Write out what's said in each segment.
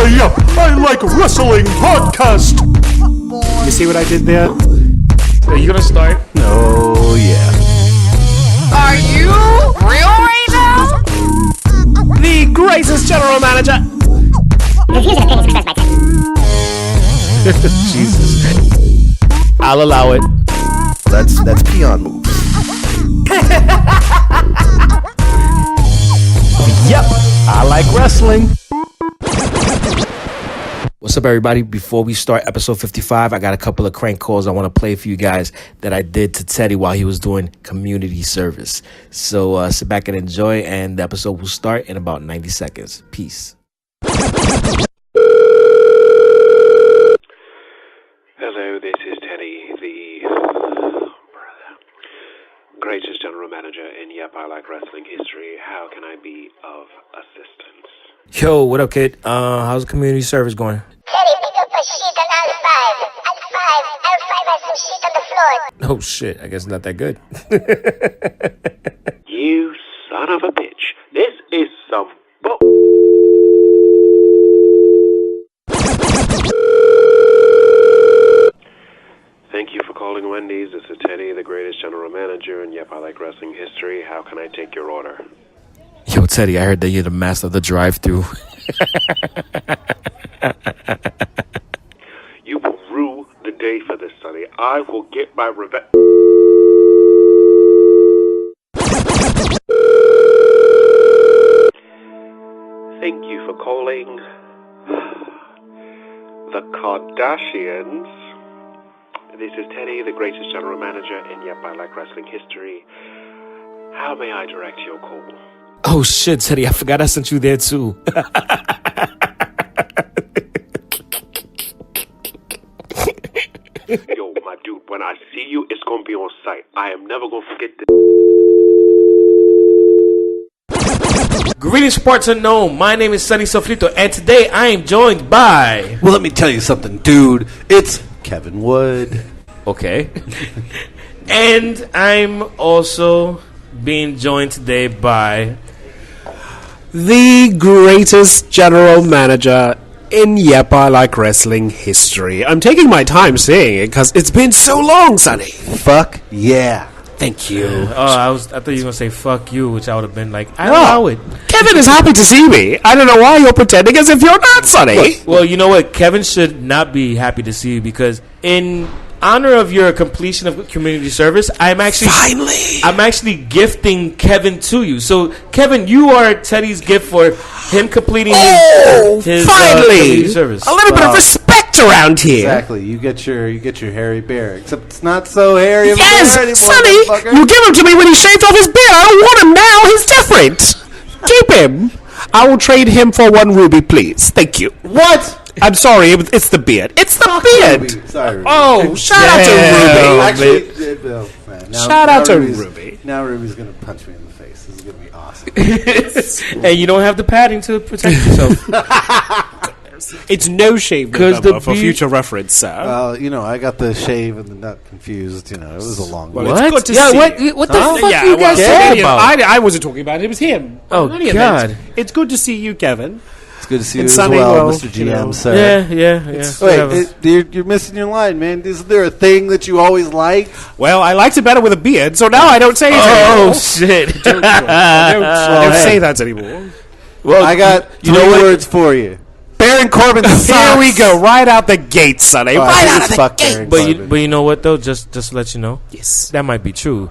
the Yup, I Like Wrestling podcast. You see what I did there? Are you gonna start? Oh, yeah. Are you real right now? The greatest general manager. Jesus. I'll allow it. That's peon moves. Yep, I like wrestling. What's up, everybody? Before we start episode 55, I got a couple of crank calls I want to play for you guys that I did to Teddy while he was doing community service. So sit back and enjoy, and the episode will start in about 90 seconds. Peace. Hello, this is Teddy, the greatest general manager in Yep, I Like Wrestling history. How can I be of assistance? Yo, what up, kid? How's the community service going? Teddy, pick up a sheet on aisle 5. Aisle 5 has some shit on the floor. Oh, shit. I guess not that good. You son of a bitch. This is some bull. Thank you for calling Wendy's. This is Teddy, the greatest general manager in Yep, I Like Wrestling history. How can I take your order? Yo, Teddy, I heard that you're the master of the drive-thru. You will rue the day for this, Sonny. I will get my revenge. Thank you for calling the Kardashians. This is Teddy, the greatest general manager in Yep, I Like Wrestling history. How may I direct your call? Oh, shit, Teddy, I forgot I sent you there, too. Yo, my dude, when I see you, it's going to be on site. I am never going to forget this. Greetings, Sports Unknown. My name is Sonny Sofrito, and today I am joined by... Well, let me tell you something, dude. It's Kevin Wood. Okay. And I'm also being joined today by... The greatest general manager in Yep, I Like Wrestling history. I'm taking my time saying it because it's been so long, Sonny. Fuck yeah. Thank you. I thought you were going to say fuck you, which I would have been like, I allow it. Kevin is happy to see me. I don't know why you're pretending as if you're not, Sonny. Well, you know what? Kevin should not be happy to see you because in honor of your completion of community service, I'm actually gifting Kevin to you. So, Kevin, you are Teddy's gift for him completing his community service. A little bit of respect around here. Exactly. You get your hairy bear, except it's not so hairy of a Yes, bear anymore, Sonny, motherfucker. you give him to me when he shaved off his beard. I don't want him now. He's different. Keep him. I will trade him for 1 ruby, please. Thank you. What? I'm sorry, it's the beard. It's the beard. Ruby. Sorry, Ruby. Oh, shout out to Ruby. Actually, man, Shout out to Ruby. Now Ruby's going to punch me in the face. This is going to be awesome. And you don't have the padding to protect yourself. It's no shave Because November the for future reference, sir. Well, I got the shave and the nut confused. It was a long one. It's good to Yeah, see. what the fuck Yeah, you guys talking about? I wasn't talking about it. It was him. Oh, In any God. event, it's good to see you, Kevin. It's good to see you And as Sonny, well, well, Mr. GM, sir. Yeah. Wait, you're missing your line, man. Is there a thing that you always liked? Well, I liked it better with a beard, so now I don't say it Oh, anymore. shit. Don't say that anymore. Well, I got three words for you. Baron Corbin sucks. Here we go, right out the gate, Sonny. Right out of the gate. But you know what, though? Just to let you know. Yes. That might be true.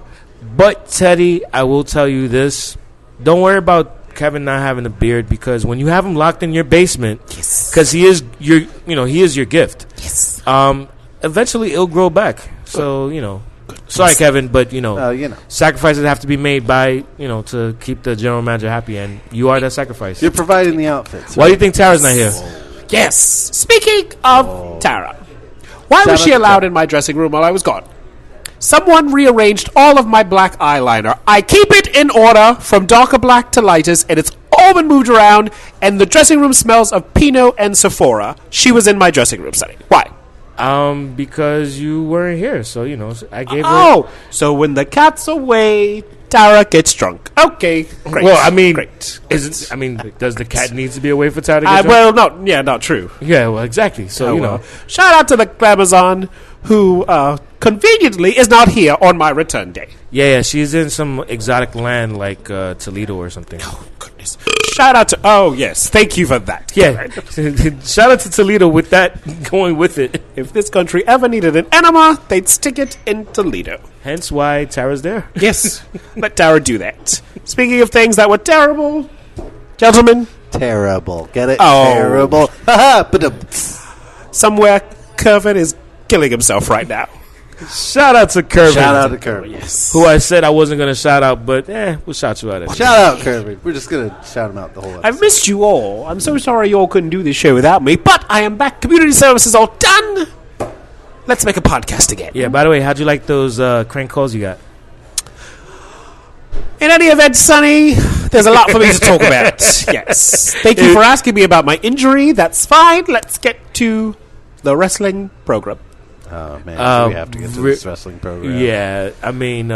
But, Teddy, I will tell you this. Don't worry about Kevin not having a beard, because when you have him locked in your basement, because he is your gift. Yes. Eventually it'll grow back. So sorry, Kevin, but sacrifices have to be made by to keep the general manager happy, and you are that sacrifice. You're providing the outfits. Why do you think Tara's not here? Yes. Speaking of Tara, why was she allowed in my dressing room while I was gone? Someone rearranged all of my black eyeliner. I keep it in order from darker black to lightest, and it's all been moved around, and the dressing room smells of Pinot and Sephora. She was in my dressing room setting. Why? Because you weren't here, so I gave her. Oh, so when the cat's away, Tara gets drunk. Okay, great. Well, I mean, great. Does the cat needs to be away for Tara to get drunk? Well, not true. Yeah, well, exactly. So, Well. Shout out to the Glamazon who conveniently is not here on my return day. Yeah, she's in some exotic land like Toledo or something. Oh, goodness. Shout out to... Oh, yes. Thank you for that. Yeah. Shout out to Toledo with that going with it. If this country ever needed an enema, they'd stick it in Toledo. Hence why Tara's there. Yes. Let Tara do that. Speaking of things that were terrible, gentlemen, Terrible. Get it? Oh. Terrible. Haha. somewhere Kevin is killing himself right now. Shout out to Kirby. Shout out to Kirby. Yes. Who I said I wasn't going to shout out, but we'll shout you out. Anyway. Shout out Kirby. We're just going to shout him out the whole episode. I've missed you all. I'm so sorry you all couldn't do this show without me, but I am back. Community service is all done. Let's make a podcast again. Yeah, by the way, how'd you like those crank calls you got? In any event, Sonny, there's a lot for me to talk about. Yes. Thank you for asking me about my injury. That's fine. Let's get to the wrestling program. Oh, man. So we have to get to this wrestling program. Yeah, I mean,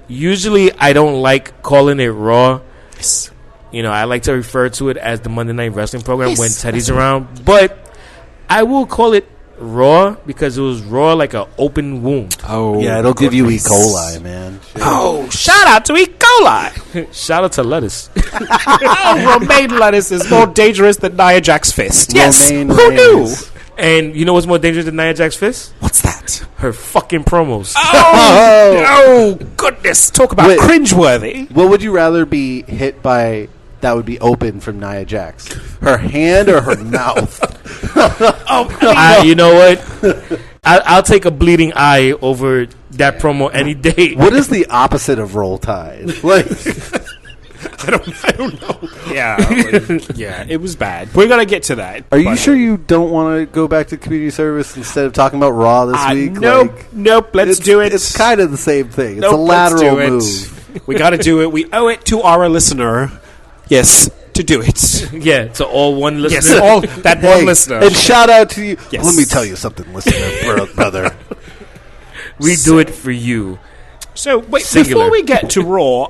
usually I don't like calling it Raw. Yes. I like to refer to it as the Monday Night Wrestling program Yes. when Teddy's around. But I will call it Raw because it was raw like an open wound. Oh, Yeah, it'll give you E. coli, man. Shit. Oh, shout out to E. coli. Shout out to lettuce. Oh, romaine lettuce is more dangerous than Nia Jax fist. Yes, Romaine who knew? Reigns. And you know what's more dangerous than Nia Jax fist? What's that? Her fucking promos. Oh, goodness. Talk about Wait. cringeworthy. What would you rather be hit by that would be open from Nia Jax? Her hand or her mouth? You know what? I'll take a bleeding eye over that promo any day. What is the opposite of Roll Tide? Like, I don't know. Yeah, yeah, it was bad. We're gonna get to that. are you sure you don't want to go back to community service instead of talking about Raw this week? Nope, Like, nope. Let's do it. It's kind of the same thing. It's Nope, a lateral let's do move. it. We got to do it. We owe it to our listener. Yes, to do it. Yeah, to all one listener. Yes, all that Hey, one listener. and shout out to you. Yes. Let me tell you something, listener, brother. We do it for you. So, wait, Singular. before we get to Raw,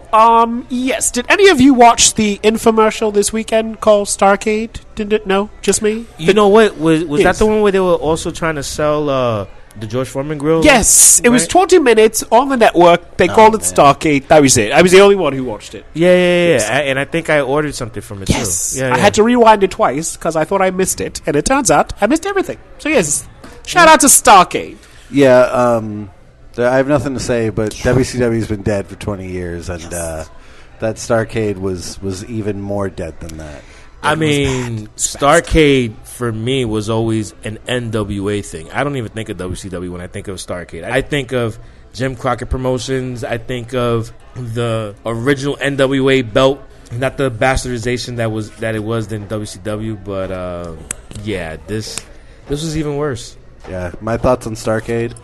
yes, did any of you watch the infomercial this weekend called Starcade? Didn't it? No, just me? You know what? Was Yes. that the one where they were also trying to sell the George Foreman grill? Yes, it was Right. 20 minutes on the network. They called it Starcade. That was it. I was the only one who watched it. Yeah. And I think I ordered something from it Yes. too. Yeah, I had to rewind it twice because I thought I missed it. And it turns out I missed everything. So, yes, shout out to Starcade. Yeah, I have nothing to say, but WCW's been dead for 20 years, and that Starcade was even more dead than that. I mean, Starcade for me was always an NWA thing. I don't even think of WCW when I think of Starcade. I think of Jim Crockett Promotions. I think of the original NWA belt, not the bastardization that it was in WCW. But yeah, this was even worse. Yeah, my thoughts on Starcade.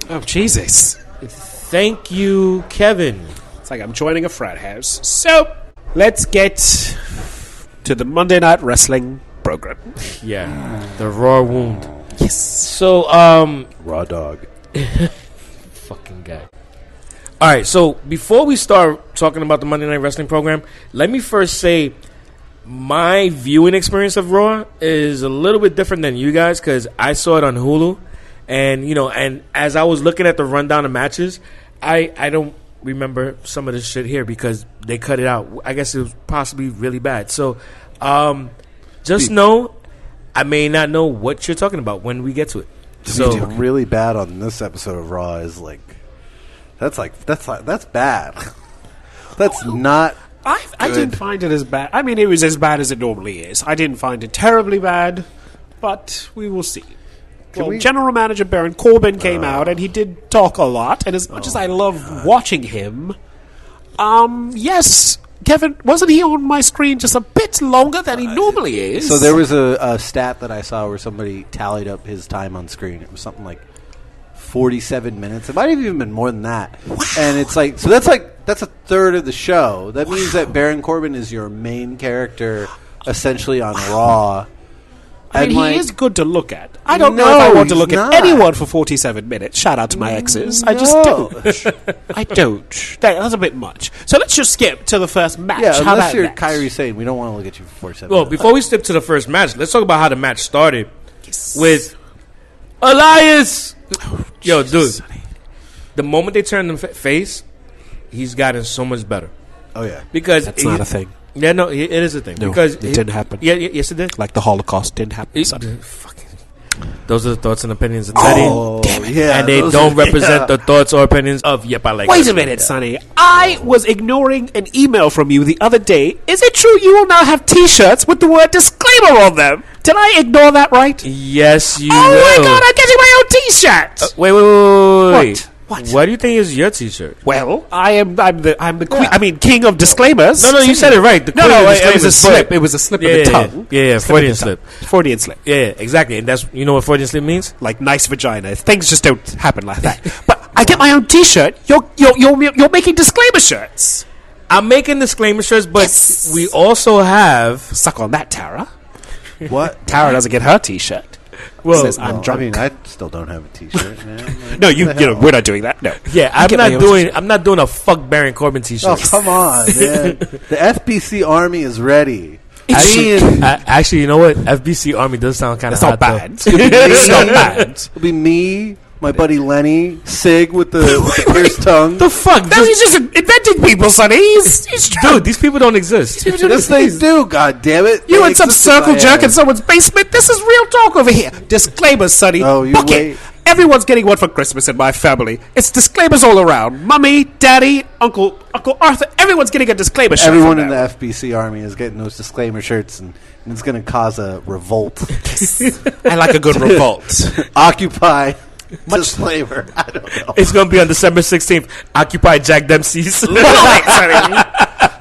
Oh, Jesus. Thank you, Kevin. It's like I'm joining a frat house. So, let's get to the Monday Night Wrestling program. Yeah, the raw wound. Yes. So, Raw dog. fucking guy. All right, so before we start talking about the Monday Night Wrestling program, let me first say my viewing experience of Raw is a little bit different than you guys because I saw it on Hulu, and and as I was looking at the rundown of matches, I don't remember some of this shit here because they cut it out. I guess it was possibly really bad. So, just know I may not know what you're talking about when we get to it. So So really bad on this episode of Raw is that's bad. That's not. I didn't find it as bad. I mean, it was as bad as it normally is. I didn't find it terribly bad, but we will see. Well, we- General Manager Baron Corbin came out, and he did talk a lot. And as much as I love watching him, yes, Kevin, wasn't he on my screen just a bit longer than he normally is? So there was a stat that I saw where somebody tallied up his time on screen. It was something like 47 minutes. It might have even been more than that. Wow. And it's that's a third of the show. That means that Baron Corbin is your main character essentially on Raw. I mean, And, he is good to look at. I don't know if I want to look at anyone for 47 minutes. Shout out to my exes. I just don't. I don't. That's a bit much. So let's just skip to the first match. Yeah, How unless about you're that? Kyrie Sane, we don't want to look at you for 47 Well, minutes. before we skip to the first match, let's talk about how the match started with Elias. Yo, dude, the moment they turned him face, he's gotten so much better. Oh, yeah. Because That's not a thing. Yeah, no, it is a thing. No, because it didn't happen. Yeah, yes, it did. Like the Holocaust didn't happen. Those are the thoughts and opinions of Teddy. Oh, yeah. And they don't represent the thoughts or opinions of Yep, I Like Wait a Wrestling. minute, Sonny. I was ignoring an email from you the other day. Is it true you will now have T-shirts with the word disclaimer on them? Did I ignore that right? Yes, you Oh will. my God! I'm getting my own T-shirt. Wait. What? Why do you think is your T-shirt? Well, I'm the queen. I mean, king of disclaimers. No, you said it right. The No, queen of it was a disclaimers, slip. but- It was a slip Yeah, of the yeah, tongue. yeah, Freudian slip. Freudian slip. Yeah, exactly. And that's, you know what Freudian slip means? Like nice vagina. Things just don't happen like that. But I get my own T-shirt. You're making disclaimer shirts. I'm making disclaimer shirts, but Yes. we also have. Suck on that, Tara. What? Tara doesn't get her T-shirt. Well, Says, I'm drunk. I mean, I still don't have a T-shirt, man. Like, No, what the hell? we're not doing that. No. yeah, I get my own I'm not doing a fuck Baron Corbin T-shirt. Oh, come on, man. The FBC Army is ready. Actually, you know what? FBC Army does sound kind of That's hot. not bad. Though. It's not bad. It'll be me, my buddy Lenny, Sig with the pierced tongue. The fuck? No, he's just inventing people, Sonny. He's Dude, these people don't exist. Yes, they do. God damn it! You They and some exist in circle my jerk in head. someone's basement. This is real talk over here. Disclaimers, Sonny. Oh, you Book wait. it. Everyone's getting one for Christmas in my family. It's disclaimers all around. Mummy, Daddy, Uncle Arthur. Everyone's getting a disclaimer shirt. Everyone from in the them. FBC Army is getting those disclaimer shirts, and it's going to cause a revolt. I like a good revolt. Occupy. Disclaimer. I don't know. It's gonna be on December 16th. Occupy Jack Dempsey's.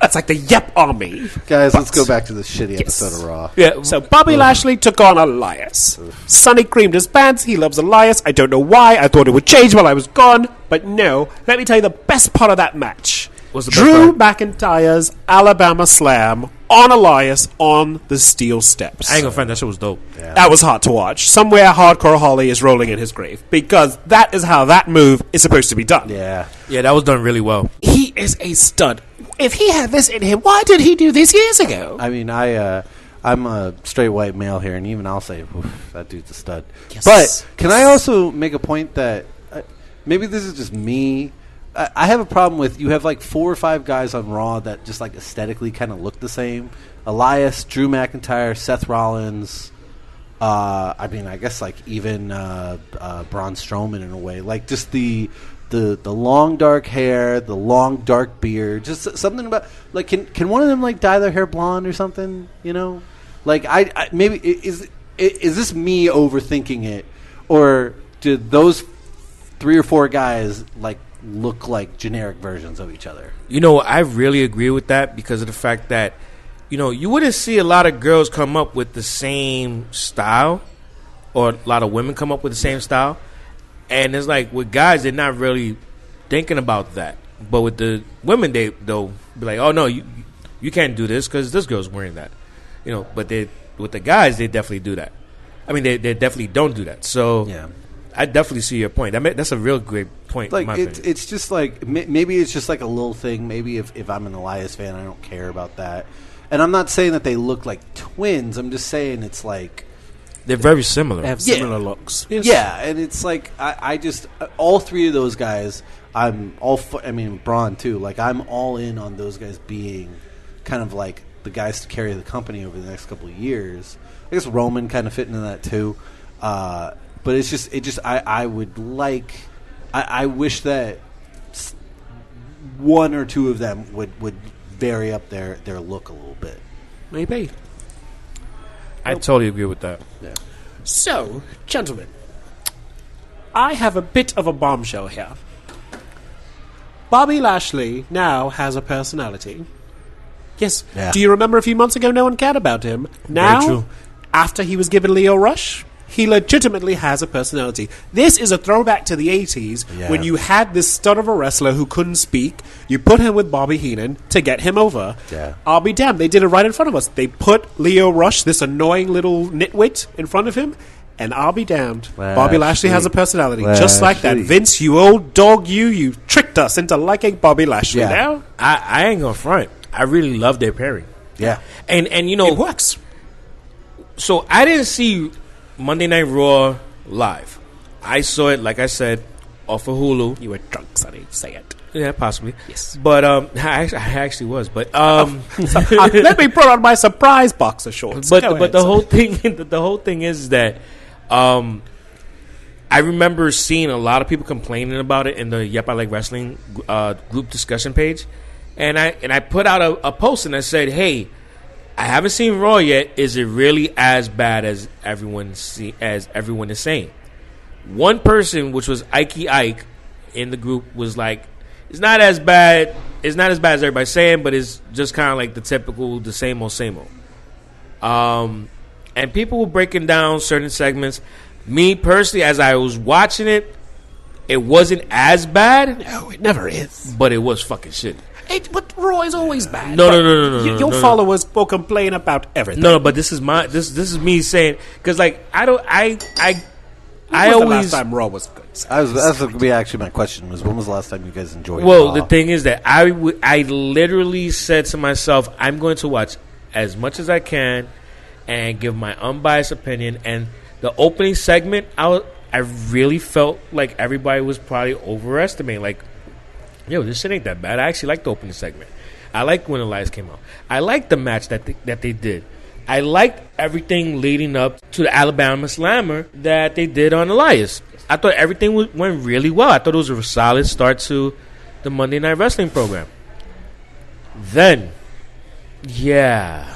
It's like the Yep Army. Guys, let's go back to this shitty episode of Raw. Yeah. So Bobby Lashley took on Elias. Sonny creamed his pants. He loves Elias. I don't know why. I thought it would change while I was gone, but no. Let me tell you the best part of that match. What's the best Drew part? McIntyre's Alabama Slam on Elias on the steel steps. I ain't gonna front. That shit was dope. That was hard to watch. Somewhere Hardcore Holly is rolling in his grave because that is how that move is supposed to be done. Yeah. Yeah, that was done really well. He is a stud. If he had this in him, why did he do this years ago? I mean, I'm a straight white male here, and even I'll say, oof, that dude's a stud. Yes. But can I also make a point that maybe this is just me? I have a problem with you have like 4 or 5 guys on Raw that just like aesthetically kind of look the same. Elias, Drew McIntyre, Seth Rollins. I mean, I guess like even Braun Strowman in a way. Like just the long dark hair, the long dark beard. Just something about like can one of them like dye their hair blonde or something? You know, like I maybe is this me overthinking it, or did those 3 or 4 guys like look like generic versions of each other? You know, I really agree with that because of the fact that, you know, you wouldn't see a lot of girls come up with the same style, or a lot of women come up with the same style. And it's like with guys, they're not really thinking about that. But with the women, they'll be like, oh, no, you can't do this because this girl's wearing that. You know, but with the guys, they definitely do that. I mean, they definitely don't do that. So Yeah. I definitely see your point. I mean, that's a real great point. Like in my it's opinion. it's just like maybe it's just like a little thing. Maybe if I'm an Elias fan, I don't care about that. And I'm not saying that they look like twins. I'm just saying it's like They're very similar. They have Yeah. similar looks. yeah, and it's like I just all 3 of those guys. I'm all I mean Braun too. Like I'm all in on those guys being kind of like the guys to carry the company over the next couple of years. I guess Roman kind of fit into that too. But it's just I would like I wish that 1 or 2 of them would vary up their look a little bit. Maybe. I totally agree with that. Yeah. So, gentlemen, I have a bit of a bombshell here. Bobby Lashley now has a personality. Yes. Yeah. Do you remember a few months ago no one cared about him? Now, true. after he was given Leo Rush, He legitimately has a personality. This is a throwback to the 80s when you had this stud of a wrestler who couldn't speak. You put him with Bobby Heenan to get him over. Yeah. I'll be damned. They did it right in front of us. They put Leo Rush, this annoying little nitwit, in front of him. And I'll be damned. Bobby Lashley has a personality. Just like that. Vince, you old dog, you tricked us into liking Bobby Lashley now. I ain't gonna front. I really love their pairing. Yeah. And you know, it works. So I didn't see Monday Night Raw live. I saw it, like I said, off of Hulu. You were drunk, Sonny. Say it. Yeah, possibly. Yes. But I actually was. But let me put on my surprise boxer shorts. But the whole thing is that I remember seeing a lot of people complaining about it in the Yep I Like Wrestling group discussion page, and I put out a post and I said, hey, I haven't seen Raw yet. Is it really as bad as everyone is saying? One person, which was Ike in the group, was like, it's not as bad. It's not as bad as everybody's saying, but it's just kind of like the typical, the same old. And people were breaking down certain segments. Me personally, as I was watching it, it wasn't as bad. No, it never is. But it was fucking shit. But Raw is always bad. No. Your followers will complain about everything. No, but this is this is me saying, because like I always. The always last time Raw was good. That's going to be actually my question was, when was the last time you guys enjoyed Well, Raw? the thing is that I literally said to myself, I'm going to watch as much as I can and give my unbiased opinion. And the opening segment, I really felt like everybody was probably overestimating. Like, yo, this shit ain't that bad. I actually like the opening segment. I liked when Elias came out. I liked the match that they did. I liked everything leading up to the Alabama Slammer that they did on Elias. I thought everything went really well. I thought it was a solid start to the Monday Night Wrestling program. Then, yeah.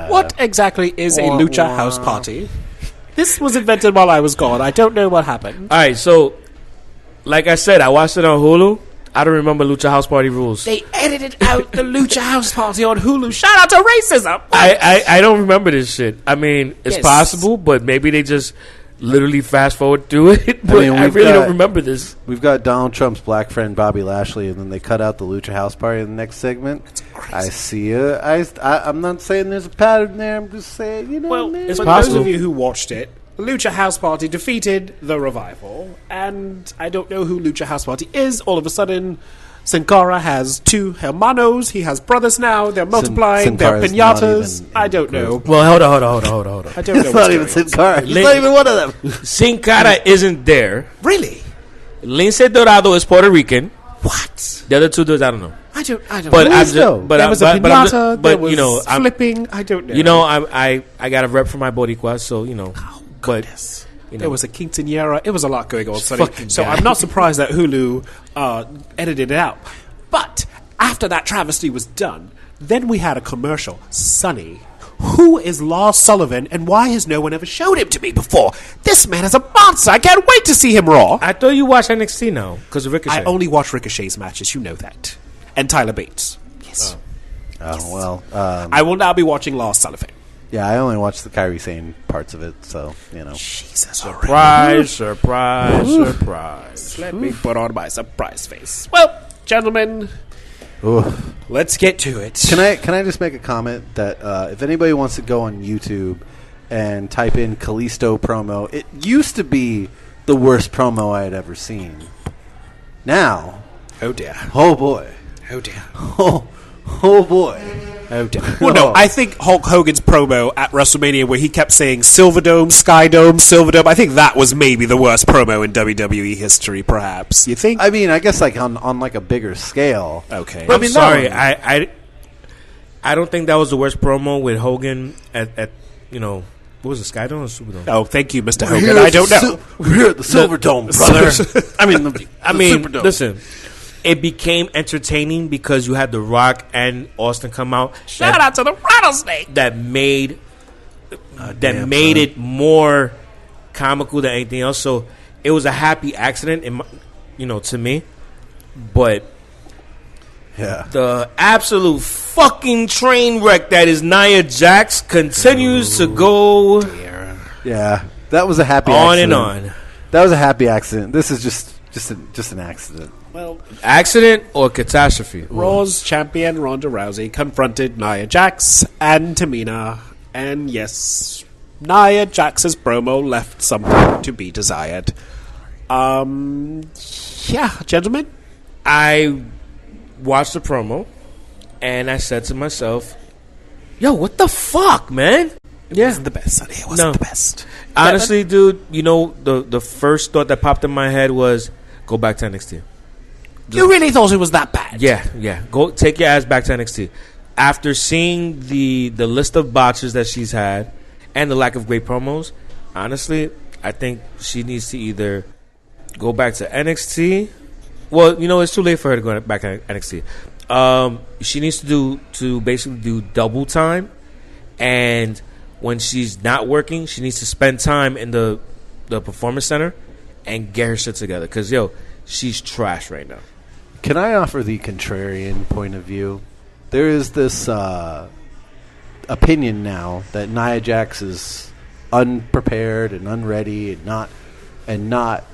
What exactly is a Lucha house party? This was invented while I was gone. I don't know what happened. All right, so like I said, I watched it on Hulu. I don't remember Lucha House Party rules. They edited out the Lucha house party on Hulu. Shout out to racism. I don't remember this shit. I mean, it's possible, but maybe they just literally fast forward through it. But I really don't remember this. We've got Donald Trump's black friend Bobby Lashley, and then they cut out the Lucha House Party in the next segment. That's crazy. I see it. I'm not saying there's a pattern there. I'm just saying, Well, man. it's for possible. those of you who watched it, the Lucha House Party defeated the Revival, and I don't know who Lucha House Party is. All of a sudden, Sin Cara has two hermanos. He has brothers now. They're multiplying. Sin They're Cara's not pinatas. even I don't know. Well, hold on. I don't know. It's what's not even going Sin on. Cara. He's not even one of them. Sin Cara isn't there. Really? Lince Dorado is Puerto Rican. What? The other two dudes, I don't know. I don't But know. I'm just, but There was a I'm pinata. just, There but was you know, I'm, flipping. I don't know. you know, I got a rep for my Boricua, so you know. Goodness. You know. There was a quinceañera. It was a lot going on, Sonny. Fucking So guy. I'm not surprised that Hulu edited it out. But after that travesty was done, then we had a commercial. Sonny, who is Lars Sullivan, and why has no one ever showed him to me before? This man is a monster. I can't wait to see him raw. I thought you watched NXT now because of Ricochet. I only watch Ricochet's matches. You know that. And Tyler Bates. Yes. Oh, well. I will now be watching Lars Sullivan. Yeah, I only watched the Kairi Sane parts of it, so, you know. Jesus. surprise. Let me put on my surprise face. Well, gentlemen, Ooh. let's get to it. Can I just make a comment that if anybody wants to go on YouTube and type in Kalisto promo, it used to be the worst promo I had ever seen. Now, Oh dear. oh boy, Oh dear. oh boy. Oh dear. Well, no, I think Hulk Hogan's promo at WrestleMania where he kept saying Silverdome, Skydome, Silverdome, I think that was maybe the worst promo in WWE history, perhaps. You think? I mean, I guess like on like a bigger scale. Okay. I'm sorry. I don't think that was the worst promo with Hogan at you know, what was it, Skydome or Superdome? Oh, thank you, Mr. Hogan. I don't know. We're here at the Silverdome, brother. I mean, the Superdome. Listen. It became entertaining because you had The Rock and Austin come out. Shout out to the rattlesnake. That made it more comical than anything else. So it was a happy accident, to me. But Yeah. the absolute fucking train wreck that is Nia Jax continues to go. Yeah. That was a happy On accident. and on. That was a happy accident. This is just an accident. Well, Accident or catastrophe? Raw's champion Ronda Rousey confronted Nia Jax and Tamina, and yes, Nia Jax's promo left something to be desired. Yeah, gentlemen. I watched the promo, and I said to myself, yo, what the fuck, man? It wasn't the best, Sonny. It wasn't the best. Honestly, dude, you know, the first thought that popped in my head was, go back to NXT. You really thought it was that bad? Yeah. Go take your ass back to NXT. After seeing the list of botches that she's had and the lack of great promos, honestly, I think she needs to either go back to NXT. Well, you know, it's too late for her to go back to NXT. She needs to basically do double time, and when she's not working, she needs to spend time in the performance center and get her shit together. Because, yo, she's trash right now. Can I offer the contrarian point of view? There is this opinion now that Nia Jax is unprepared and unready and not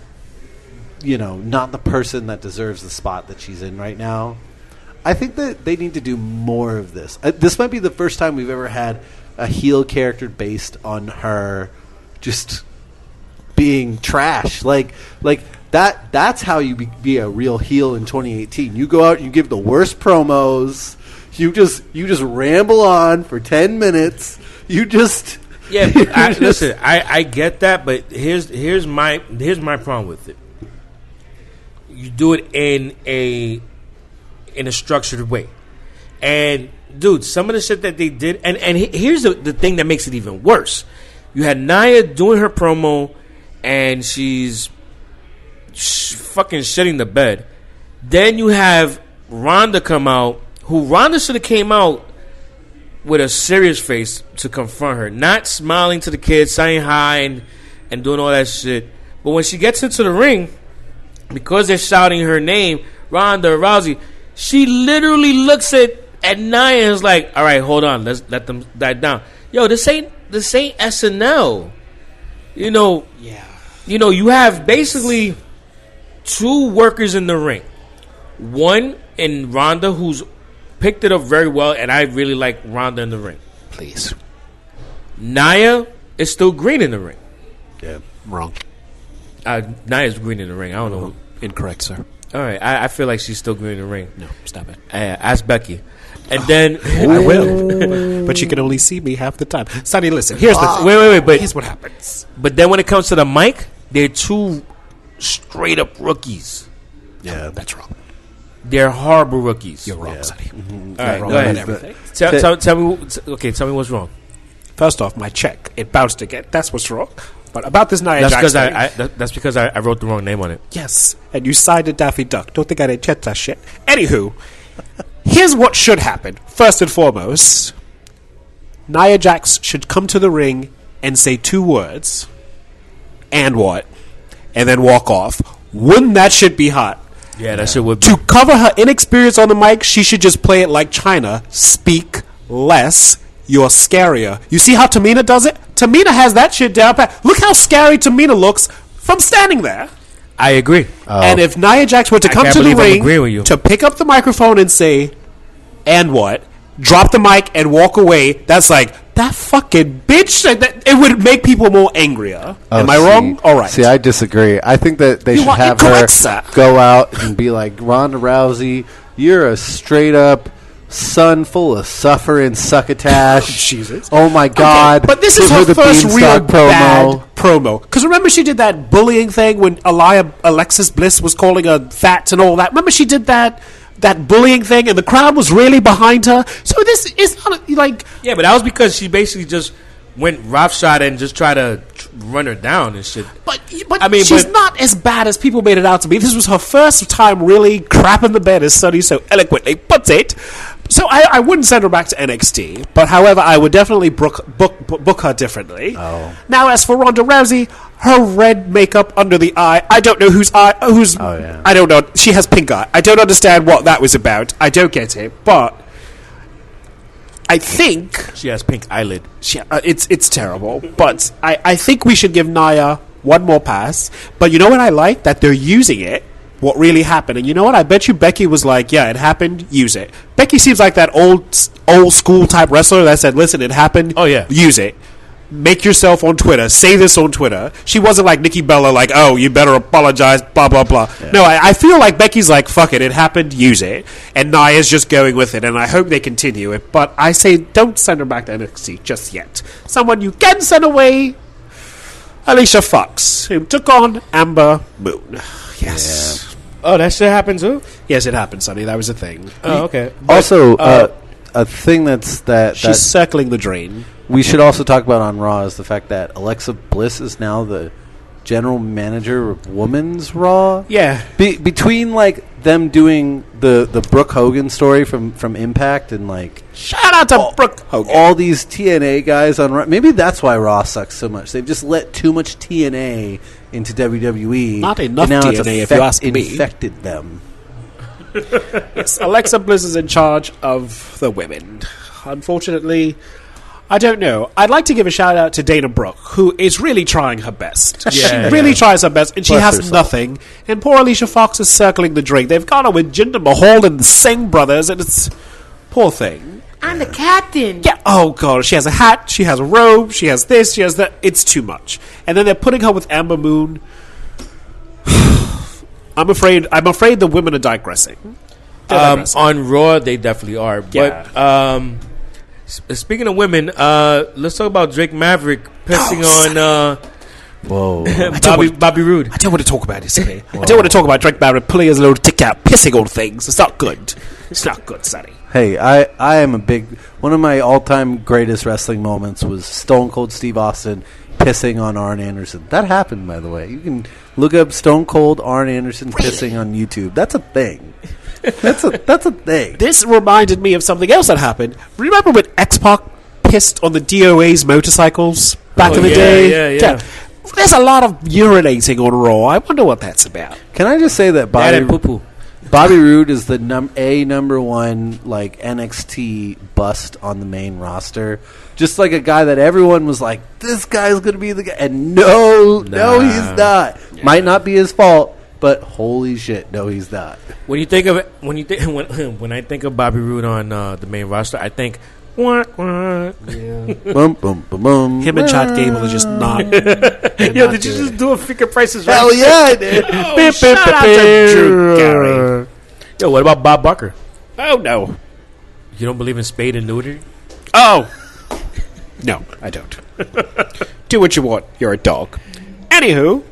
the person that deserves the spot that she's in right now. I think that they need to do more of this. This might be the first time we've ever had a heel character based on her just being trash. Like that's how you be a real heel in 2018. You go out and you give the worst promos. You just ramble on for 10 minutes. Yeah, listen, I get that, but here's my problem with it. You do it in a structured way, and dude, some of the shit that they did, and here's the thing that makes it even worse. You had Nia doing her promo, and she's fucking shitting the bed. Then you have Ronda come out, who Ronda should have came out with a serious face to confront her, not smiling to the kids, saying hi and doing all that shit. But when she gets into the ring, because they're shouting her name, Ronda Rousey, she literally looks at Nia and is like, all right, hold on, let's let them die down. Yo, this ain't SNL. You know, you have basically two workers in the ring. One in Ronda, who's picked it up very well, and I really like Ronda in the ring. Please. Nia is still green in the ring. Yeah, wrong. Nia's green in the ring. I don't know. Incorrect, sir. All right, I feel like she's still green in the ring. No, stop it. Ask Becky. And then I will, but you can only see me half the time. Sonny, listen. Here's the wait. But here's what happens. But then when it comes to the mic, they're two straight up rookies. Yeah, that's wrong. They're horrible rookies. You're wrong, Sonny. All right, wrong go ahead. on everything. Tell me. Okay, tell me what's wrong. First off, my check, it bounced again. That's what's wrong. But about this Nia That's Jax because that's because I wrote the wrong name on it. Yes, and you sided Daffy Duck. Don't think I didn't check that shit. Anywho, here's what should happen. First and foremost, Nia Jax should come to the ring and say two words, and what? And then walk off. Wouldn't that shit be hot? Yeah, that shit would be. To cover her inexperience on the mic, she should just play it like China. Speak less. You're scarier. You see how Tamina does it? Tamina has that shit down pat. Look how scary Tamina looks from standing there. I agree. And if Nia Jax were to come to the ring to pick up the microphone and say, and what? Drop the mic and walk away, that's like, that fucking bitch. It would make people more angrier. Am I wrong? All right. See, I disagree. I think that they should have her go out and be like, Ronda Rousey, you're a straight up son full of suffering succotash. Jesus. Oh my God. Okay, but this is her first real bad promo. Because remember she did that bullying thing when Alexis Bliss was calling her fat and all that. Remember she did that bullying thing and the crowd was really behind her. So this is not like... Yeah, but that was because she basically just went roughshod and just tried to run her down and shit. But I mean, she's not as bad as people made it out to be. This was her first time really crapping the bed, as Sonny so eloquently puts it. So I wouldn't send her back to NXT, but however, I would definitely book her differently. Oh. Now, as for Ronda Rousey, her red makeup under the eye, I don't know whose. I don't know. She has pink eye. I don't understand what that was about. I don't get it. But I think She has pink eyelid. it's terrible, but I think we should give Nia one more pass. But you know what I like? That they're using it. What really happened? And you know what? I bet you Becky was like, "Yeah, it happened. Use it." Becky seems like that old school type wrestler that said, "Listen, it happened. Oh, yeah. Use it. Make yourself on Twitter. Say this on Twitter." She wasn't like Nikki Bella, like, "Oh, you better apologize." Blah blah blah. Yeah. No, I feel like Becky's like, "Fuck it, it happened. Use it." And Nia's just going with it, and I hope they continue it. But I say, don't send her back to NXT just yet. Someone you can send away. Alicia Fox, who took on Amber Moon. Yes. Yeah. Oh, that shit happened too? Yes, it happened, Sonny. That was a thing. Oh, okay. Also, a thing that She's circling the drain. we should also talk about on Raw is the fact that Alexa Bliss is now the general manager of Women's Raw. Yeah. Between like them doing the Brooke Hogan story from Impact and like Shout out to Brooke Hogan. all these TNA guys on Raw. Maybe that's why Raw sucks so much. They've just let too much TNA into WWE. Not enough and now TNA, if you ask me. infected them. Yes, Alexa Bliss is in charge of the women. Unfortunately, I don't know. I'd like to give a shout out to Dana Brooke, who is really trying her best. She really tries her best, and she Bless has herself. nothing. And poor Alicia Fox is circling the drain. They've gone on with Jinder Mahal and the Singh brothers, and it's poor thing. I'm the captain. Yeah. Oh god, she has a hat, she has a robe, she has this, she has that. It's too much. And then they're putting her with Amber Moon. I'm afraid the women are digressing. They're digressing. On Raw, they definitely are. Yeah. But speaking of women, let's talk about Drake Maverick pissing on Whoa. Bobby Roode. I don't want to talk about this today. I don't want to talk about Drake Barrett pulling his little tick out, pissing on things. It's not good. It's not good, Sonny. Hey, I am a big... One of my all-time greatest wrestling moments was Stone Cold Steve Austin pissing on Arn Anderson. That happened, by the way. You can look up Stone Cold Arn Anderson pissing on YouTube. That's a thing. That's a thing. This reminded me of something else that happened. Remember when X-Pac pissed on the DOA's motorcycles back in the day? Yeah. There's a lot of urinating on Raw. I wonder what that's about. Can I just say that That and poo-poo. Bobby Roode is the number one like NXT bust on the main roster. Just like a guy that everyone was like, this guy's going to be the guy. And no, he's not. Yeah. Might not be his fault, but holy shit, no, he's not. When you think of it, when I think of Bobby Roode on the main roster, I think wah, wah. Yeah. Boom, boom, boom, boom. Him and Chad Gable are just not. Yo, did you just do a Figure Prices Right? Hell yeah, I did. Shout out to Drew Carey. Yo, what about Bob Barker? Oh no. You don't believe in spade and neuter? Oh. No, I don't. Do what you want. You're a dog. Anywho,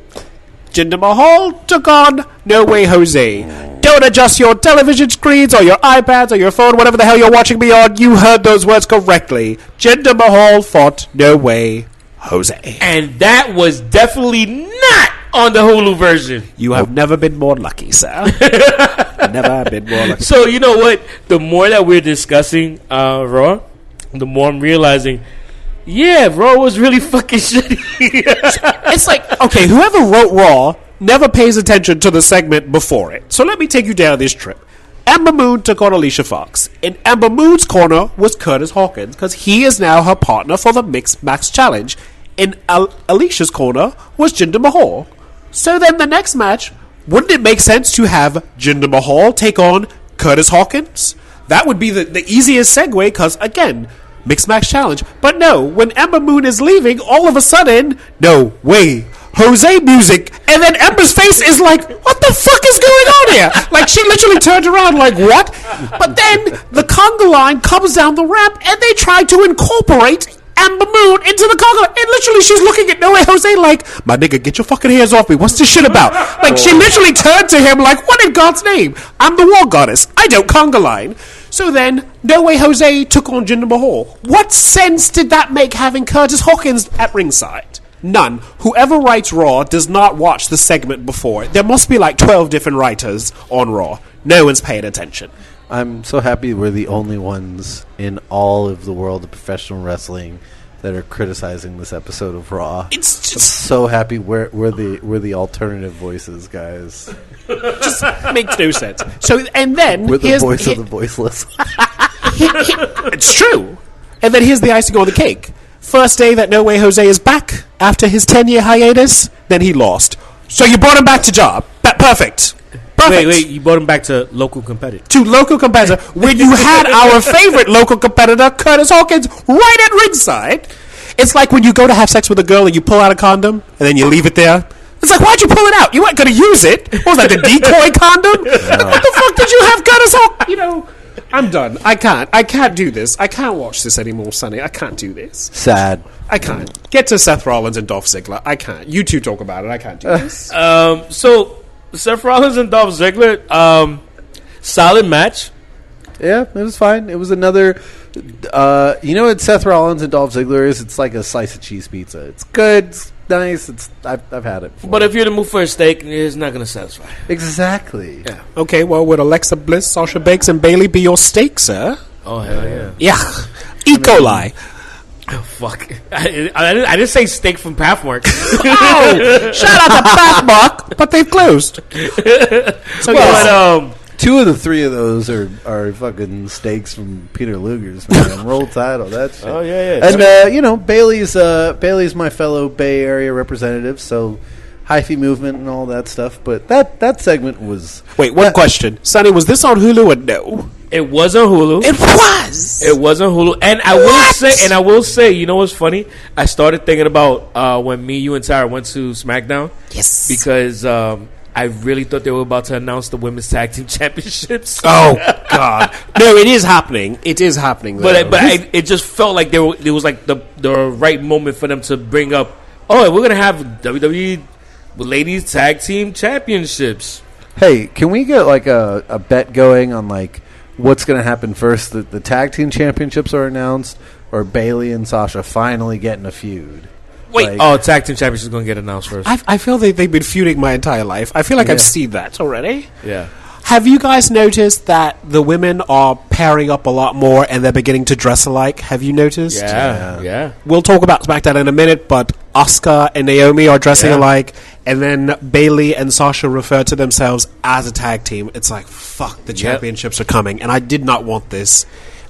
Jinder Mahal took on No Way Jose. Don't adjust your television screens or your iPads or your phone, whatever the hell you're watching me on. You heard those words correctly. Jinder Mahal fought No Way Jose. And that was definitely not on the Hulu version. You have never been more lucky, sir. Never been more lucky. So, you know what? The more that we're discussing Raw, the more I'm realizing, yeah, Raw was really fucking shitty. It's like, okay, whoever wrote Raw never pays attention to the segment before it. So let me take you down this trip. Amber Moon took on Alicia Fox. In Amber Moon's corner was Curtis Hawkins, because he is now her partner for the Mixed Match Challenge. In Alicia's corner was Jinder Mahal. So then the next match, wouldn't it make sense to have Jinder Mahal take on Curtis Hawkins? That would be the easiest segue, because, again, Mixed Match Challenge. But no, when Amber Moon is leaving, all of a sudden, no way, Jose music, and then Amber's face is like, what the fuck is going on here? Like, she literally turned around like, what? But then the conga line comes down the ramp, and they try to incorporate Amber Moon into the conga line. And literally, she's looking at No Way Jose like, my nigga, get your fucking hands off me. What's this shit about? Like, she literally turned to him like, what in God's name? I'm the war goddess. I don't conga line. So then, No Way Jose took on Jinder Mahal. What sense did that make, having Curtis Hawkins at ringside? None. Whoever writes Raw does not watch the segment before. There must be like 12 different writers on Raw. No one's paying attention. I'm so happy we're the only ones in all of the world of professional wrestling that are criticizing this episode of Raw. It's I'm just so happy we're the alternative voices, guys. just makes no sense. So, and then We're the here's voice of the voiceless. it's true. And then here's the icing on the cake. First day that No Way Jose is back after his 10-year hiatus, then he lost. So you brought him back to job. Perfect. Wait, you brought him back to local competitor. To local competitor, when you had our favorite local competitor, Curtis Hawkins, right at ringside. It's like when you go to have sex with a girl and you pull out a condom and then you leave it there. It's like, why'd you pull it out? You weren't going to use it. What was that, the decoy condom? What the fuck did you have, Curtis Hawkins? You know, I'm done. I can't do this. I can't watch this anymore, Sonny. I can't do this. Sad. I can't. Get to Seth Rollins and Dolph Ziggler. I can't. You two talk about it. I can't do this. So Seth Rollins and Dolph Ziggler, solid match. Yeah, it was fine. It was another. You know what Seth Rollins and Dolph Ziggler is? It's like a slice of cheese pizza. It's good. It's nice. I've had it before. But if you're to move for a steak, it's not going to satisfy. Exactly. Yeah. Okay, well, would Alexa Bliss, Sasha Banks, and Bayley be your steak, sir? Oh, hell yeah. Yeah. E. coli. Oh, fuck. I didn't say steak from Pathmark. Oh! Shout out to Pathmark, but they've closed. So, But, two of the three of those are fucking steaks from Peter Luger's, man. Roll title, that shit. Oh, yeah. And, Bayley's my fellow Bay Area representative, so hyphy movement and all that stuff. But that segment was... Wait, one question. Sonny, was this on Hulu or no? It was on Hulu. It was. It was on Hulu, and I will say, you know what's funny? I started thinking about when me, you, and Tara went to Smackdown. Yes. Because I really thought they were about to announce the women's tag team championships. Oh God! No, it is happening. It is happening. Though. It just felt like there was like the right moment for them to bring up. Oh, we're gonna have WWE Ladies Tag Team Championships. Hey, can we get like a bet going on like what's going to happen first? The tag team championships are announced, or Bayley and Sasha finally getting a feud? Wait, tag team championships is going to get announced first. I feel they've been feuding my entire life. I feel like I've seen that already. Yeah. Have you guys noticed that the women are pairing up a lot more and they're beginning to dress alike? Have you noticed? Yeah. We'll talk about SmackDown in a minute, but Asuka and Naomi are dressing alike, and then Bayley and Sasha refer to themselves as a tag team. It's like, fuck, the championships are coming, and I did not want this.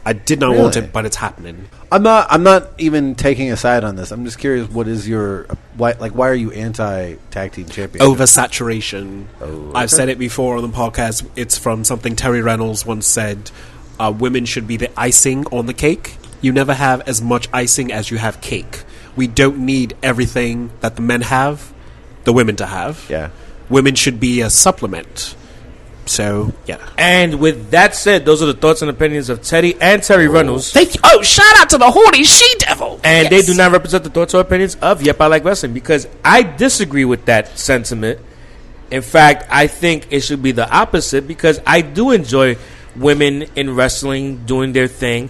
I did not want it, but it's happening. I'm not even taking a side on this. I'm just curious, what is your why are you anti tag team champion? Oversaturation. I've said it before on the podcast. It's from something Terry Reynolds once said. Women should be the icing on the cake. You never have as much icing as you have cake. We don't need everything that the men have, the women to have. Yeah. Women should be a supplement. So, yeah. And with that said, those are the thoughts and opinions of Teddy and Terry Reynolds. Thank you. Oh, shout out to the horny she-devil. And they do not represent the thoughts or opinions of Yep, I Like Wrestling, because I disagree with that sentiment. In fact, I think it should be the opposite, because I do enjoy women in wrestling doing their thing.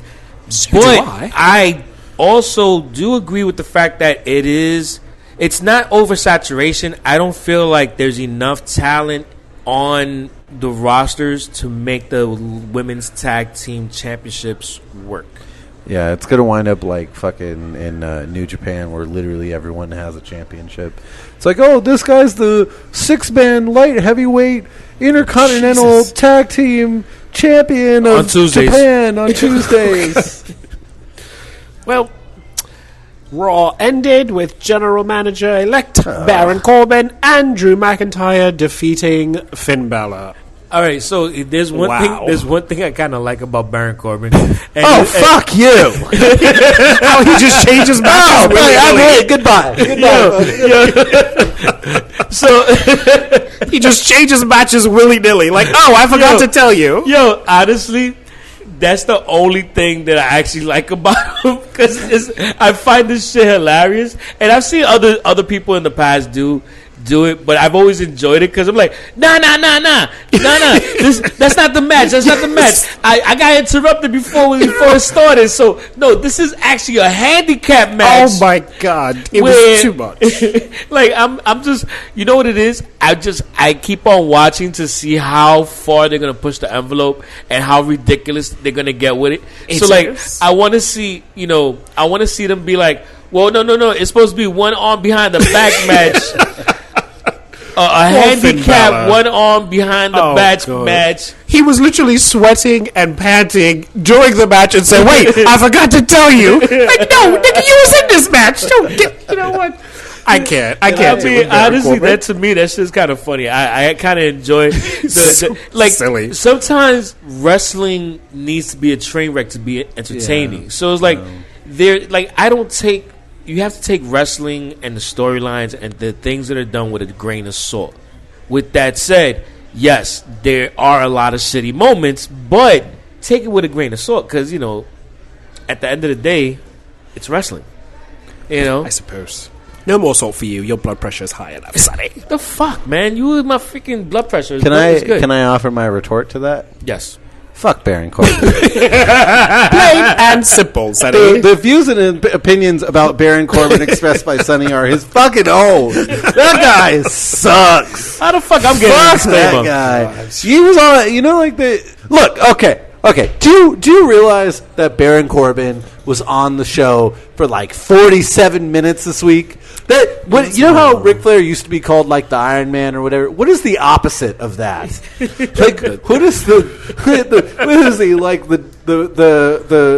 But I also do agree with the fact that it's not oversaturation. I don't feel like there's enough talent on the rosters to make the women's tag team championships work. Yeah, it's going to wind up like fucking in New Japan, where literally everyone has a championship. It's like, oh, this guy's the 6-man light heavyweight intercontinental tag team champion of Japan on Tuesdays. Well, Raw ended with General Manager-elect Baron Corbin and Drew McIntyre defeating Finn Balor. All right, so there's one thing. There's one thing I kind of like about Baron Corbin. Fuck you! How he just changes matches. I'm here. Goodbye. So he just changes matches willy-nilly. Like, I forgot to tell you. Yo, honestly, that's the only thing that I actually like about him, because I find this shit hilarious, and I've seen other people in the past do it, but I've always enjoyed it because I'm like, nah. That's not the match. I got interrupted before it started. So no, this is actually a handicap match. Oh my god, it was too much. Like I'm just, you know what it is? I keep on watching to see how far they're gonna push the envelope and how ridiculous they're gonna get with it. So like, I want to see them be like, well, no, it's supposed to be one arm behind the back match. a handicap, one arm behind the match. He was literally sweating and panting during the match and said, "Wait, I forgot to tell you." Like, no, nigga, you was in this match. Don't get, you know what? I can't. Honestly, that to me, that's just kind of funny. I kind of enjoy like silly. Sometimes wrestling needs to be a train wreck to be entertaining. So it's like you have to take wrestling and the storylines and the things that are done with a grain of salt. With that said, yes, there are a lot of shitty moments, but take it with a grain of salt because at the end of the day, it's wrestling. I suppose. No more salt for you. Your blood pressure is high enough, Sonny. The fuck, man? You with my freaking blood pressure. Can I offer my retort to that? Yes. Fuck Baron Corbin. Plain and simple, Sonny. The views and opinions about Baron Corbin expressed by Sonny are his fucking own. That guy sucks. How the fuck I'm getting Fuck that guy. He was on, look, okay. Do you realize that Baron Corbin was on the show for like 47 minutes this week? You know how Ric Flair used to be called like the Iron Man or whatever? What is the opposite of that? Like, what is the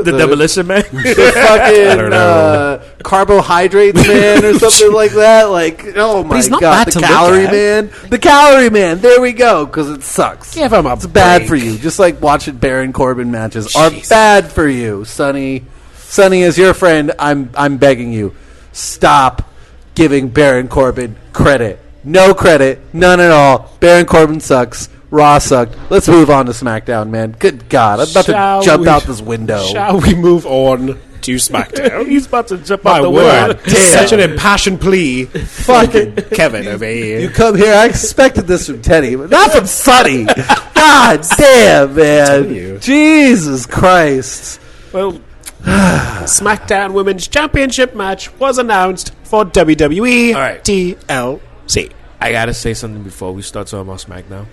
Demolition Man? The fucking Carbohydrates Man or something like that? Like, oh my god, the Calorie Man. There we go, because it sucks. Give him a It's bad for you. Just like watching Baron Corbin matches are bad for you, Sonny. Sonny, as your friend, I'm begging you, stop giving Baron Corbin credit. No credit, none at all. Baron Corbin sucks. Raw sucked. Let's move on to SmackDown, man. Good God, I'm about to jump out this window. Shall we move on to SmackDown? He's about to jump out the window. Such an impassioned plea. Fucking Kevin over here. You come here. I expected this from Teddy, but not from Sonny. God damn, man. Jesus Christ. Well, SmackDown Women's Championship match was announced for WWE TLC. I gotta say something before we start talking about SmackDown.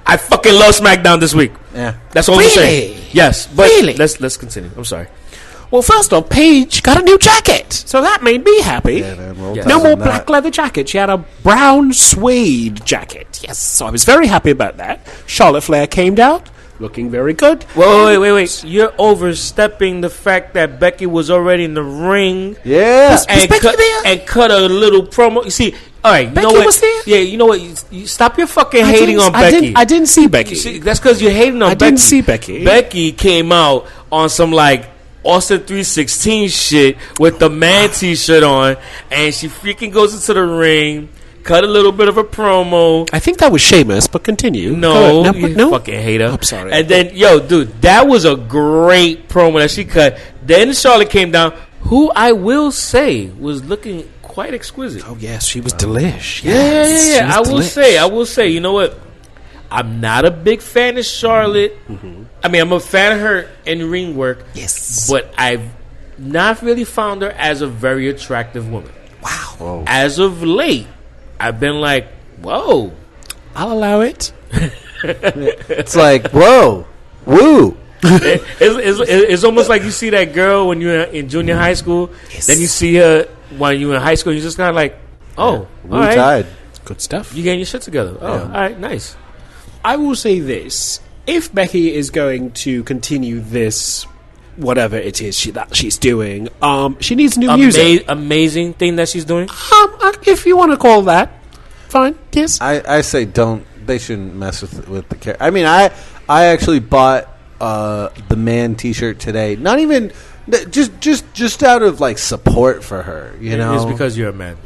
I fucking love SmackDown this week. Yeah, that's all I'm saying. Yes, but let's continue. I'm sorry. Well, first off, Paige got a new jacket, so that made me happy. Yeah, man, no more black leather jacket. She had a brown suede jacket. Yes, so I was very happy about that. Charlotte Flair came down, looking very good. Wait. You're overstepping the fact that Becky was already in the ring. Yeah. Was Becky there? And cut a little promo. You see, all right, Becky was there? Yeah, you know what? You stop your fucking hating on Becky. I didn't see Becky. See, that's because you're hating on Becky. I didn't see Becky. Becky came out on some, like, Austin 316 shit with the man t-shirt on, and she freaking goes into the ring, cut a little bit of a promo. I think that was Sheamus, but continue. No, you fucking hater. I'm sorry. And then, dude, that was a great promo that she cut. Then Charlotte came down, who I will say was looking quite exquisite. Oh, yes, she was delish. Yeah. I will say, you know what? I'm not a big fan of Charlotte. Mm-hmm. I mean, I'm a fan of her in ring work. Yes. But I've not really found her as a very attractive woman. Wow. Whoa. As of late, I've been like, whoa. I'll allow it. It's like, whoa. Woo. It's almost like you see that girl when you're in junior high school. Yes. Then you see her when you're in high school. You're just kind of like, oh, Woo all right. tide. Good stuff. You getting your shit together. Oh, all right, nice. I will say this. If Becky is going to continue this, whatever it is that she's doing, she needs new music. Amazing thing that she's doing. If you want to call that, fine. Yes. I say don't. They shouldn't mess with the character. I mean, I actually bought the man T-shirt today. Not even just out of like support for her. You know, it's because you're a man.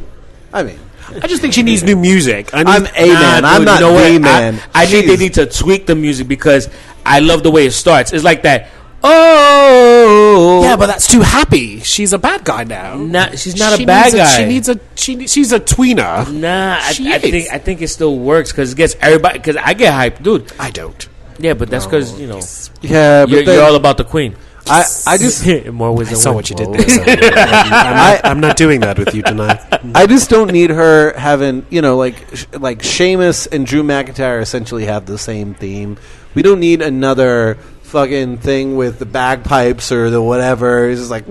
I mean, I just think she needs new music. I'm a man. I'm not the man. I think they need to tweak the music because I love the way it starts. It's like that. Oh, yeah, but that's too happy. She's a bad guy now. She's not a bad guy. She's a tweener. Nah, I think it still works because it gets everybody. Because I get hyped, dude. I don't. Yeah, but that's because Yeah, but you're all about the queen. I just in more ways I than saw one. what you did there. I'm not doing that with you tonight. I just don't need her having, like Sheamus and Drew McIntyre essentially have the same theme. We don't need another fucking thing with the bagpipes or the whatever. It's just like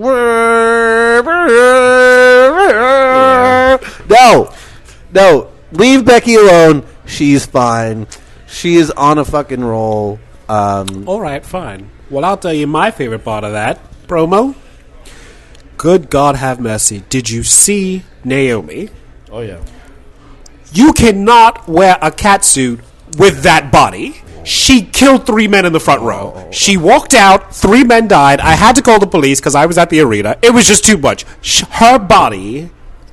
no. Leave Becky alone, she's fine. She is on a fucking roll. All right, fine. Well, I'll tell you my favorite part of that promo. Good God have mercy. Did you see Naomi? Oh, yeah. You cannot wear a catsuit with that body. She killed 3 men in the front row. She walked out. 3 men died. I had to call the police because I was at the arena. It was just too much. Her body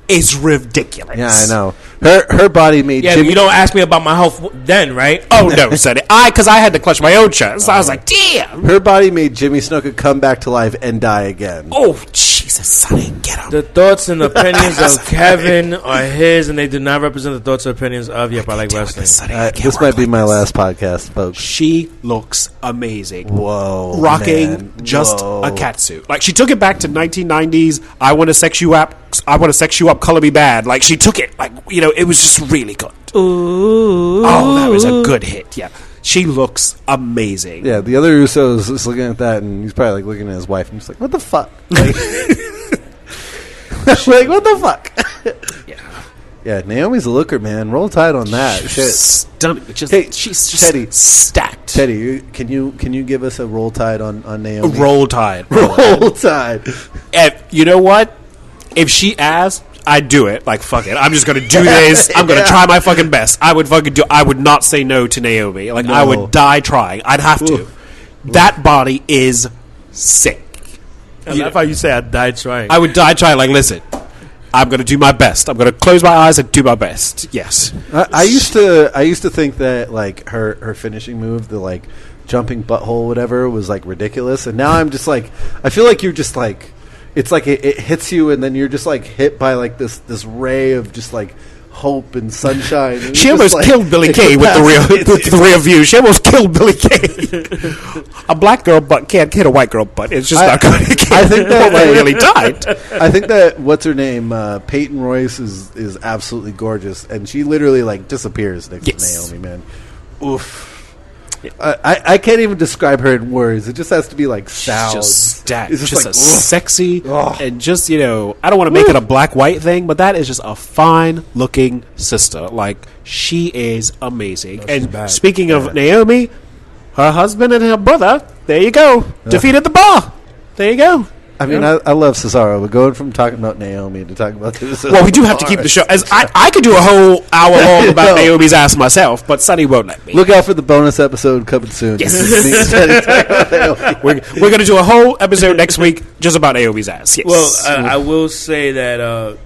is ridiculous. Yeah, I know. Her body made Yeah, Jimmy... you don't ask me about my health then, right? Oh, no, Sonny. Because I had to clutch my own chest. So I was like, damn. Her body made Jimmy Snuka come back to life and die again. Oh, Jesus, Sonny, get him. The thoughts and opinions of Kevin are his, and they do not represent the thoughts or opinions of Yep, I Like Wrestling. This might be my last podcast, folks. She looks amazing. Whoa. Rocking man. just Whoa. a catsuit. Like, she took it back to 1990s. I want to sex you up. I want to sex you up. Color me bad. Like, she took it. Like, you know, it was just really good. Ooh. Oh, that was a good hit. Yeah. She looks amazing. Yeah, the other Usos is looking at that, and he's probably like looking at his wife, and he's like, "What the fuck?" Like, like what the fuck? Yeah, Naomi's a looker, man. Roll Tide on that. Shit. Stunning. Just, Hey, she's just Teddy. stacked. Teddy, can you give us a Roll Tide on Naomi? Roll Tide. Roll Tide. And you know what? If she asked, I'd do it. Like, fuck it. I'm just going to do this. I'm going to try my fucking best. I would not say no to Naomi. Like, No. I would die trying. I'd have to. That body is sick. I love how you say I died trying. I would die trying. Like, listen, I'm going to do my best. I'm going to close my eyes and do my best. Yes. I used to think that like her finishing move, the like jumping butthole, whatever, was like ridiculous, and now I'm just like, I feel like you're just like, it's like it hits you, and then you're just like hit by like this ray of just like hope and sunshine. And She it's almost just, like, killed Billy Kay with the rear view. She almost killed Billy Kay. A black girl butt can't hit a white girl butt. It's just not going to kill. I think that they really died. I think that what's her name, Peyton Royce is absolutely gorgeous, and she literally like disappears next to Naomi. Man, oof. I can't even describe her in words. It just has to be like sound. Just stacked. It's Just like, a ugh. sexy Ugh. and just, you know, I don't want to make it a black-white thing, but that is just a fine-looking sister. Like, she is amazing. And bad. speaking of Naomi, her husband and her brother, there you go, defeated the bar. There you go. I mean, I love Cesaro, but going from talking about Naomi to talking about this. Well, we do have to keep the show. As I could do a whole hour long about Naomi's ass myself, but Sonny won't let me. Look out for the bonus episode coming soon. Yes. Naomi. We're going to do a whole episode next week just about Naomi's ass. Yes. Well, I will say that.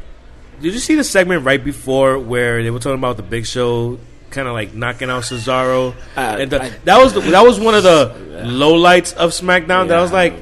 Did you see the segment right before where they were talking about the Big Show, kind of like knocking out Cesaro? And that was one of the lowlights of SmackDown. That I was like,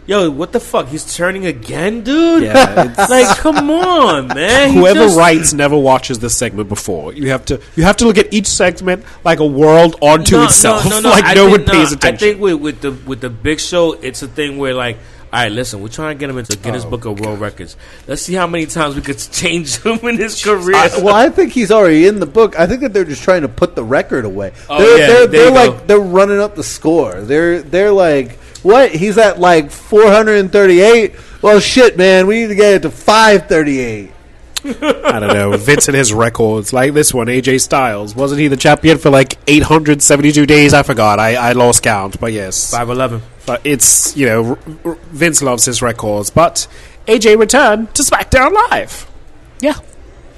yo, what the fuck? He's turning again, dude? Yeah, like, come on, man. Whoever writes never watches this segment before. You have to look at each segment like a world onto itself. Like no one pays attention. I think with the Big Show, it's a thing where like, all right, listen, we're trying to get him into the Guinness Book of World Records. Let's see how many times we could change him in his career. I think he's already in the book. I think that they're just trying to put the record away. Oh, They're like they're running up the score. They're like, what? He's at like 438. Well, shit, man, we need to get it to 538. I don't know. Vince and his records, like this one, AJ Styles. Wasn't he the champion for like 872 days? I forgot. I lost count, but yes. 511. But it's, you know, Vince loves his records. But AJ returned to SmackDown Live. Yeah.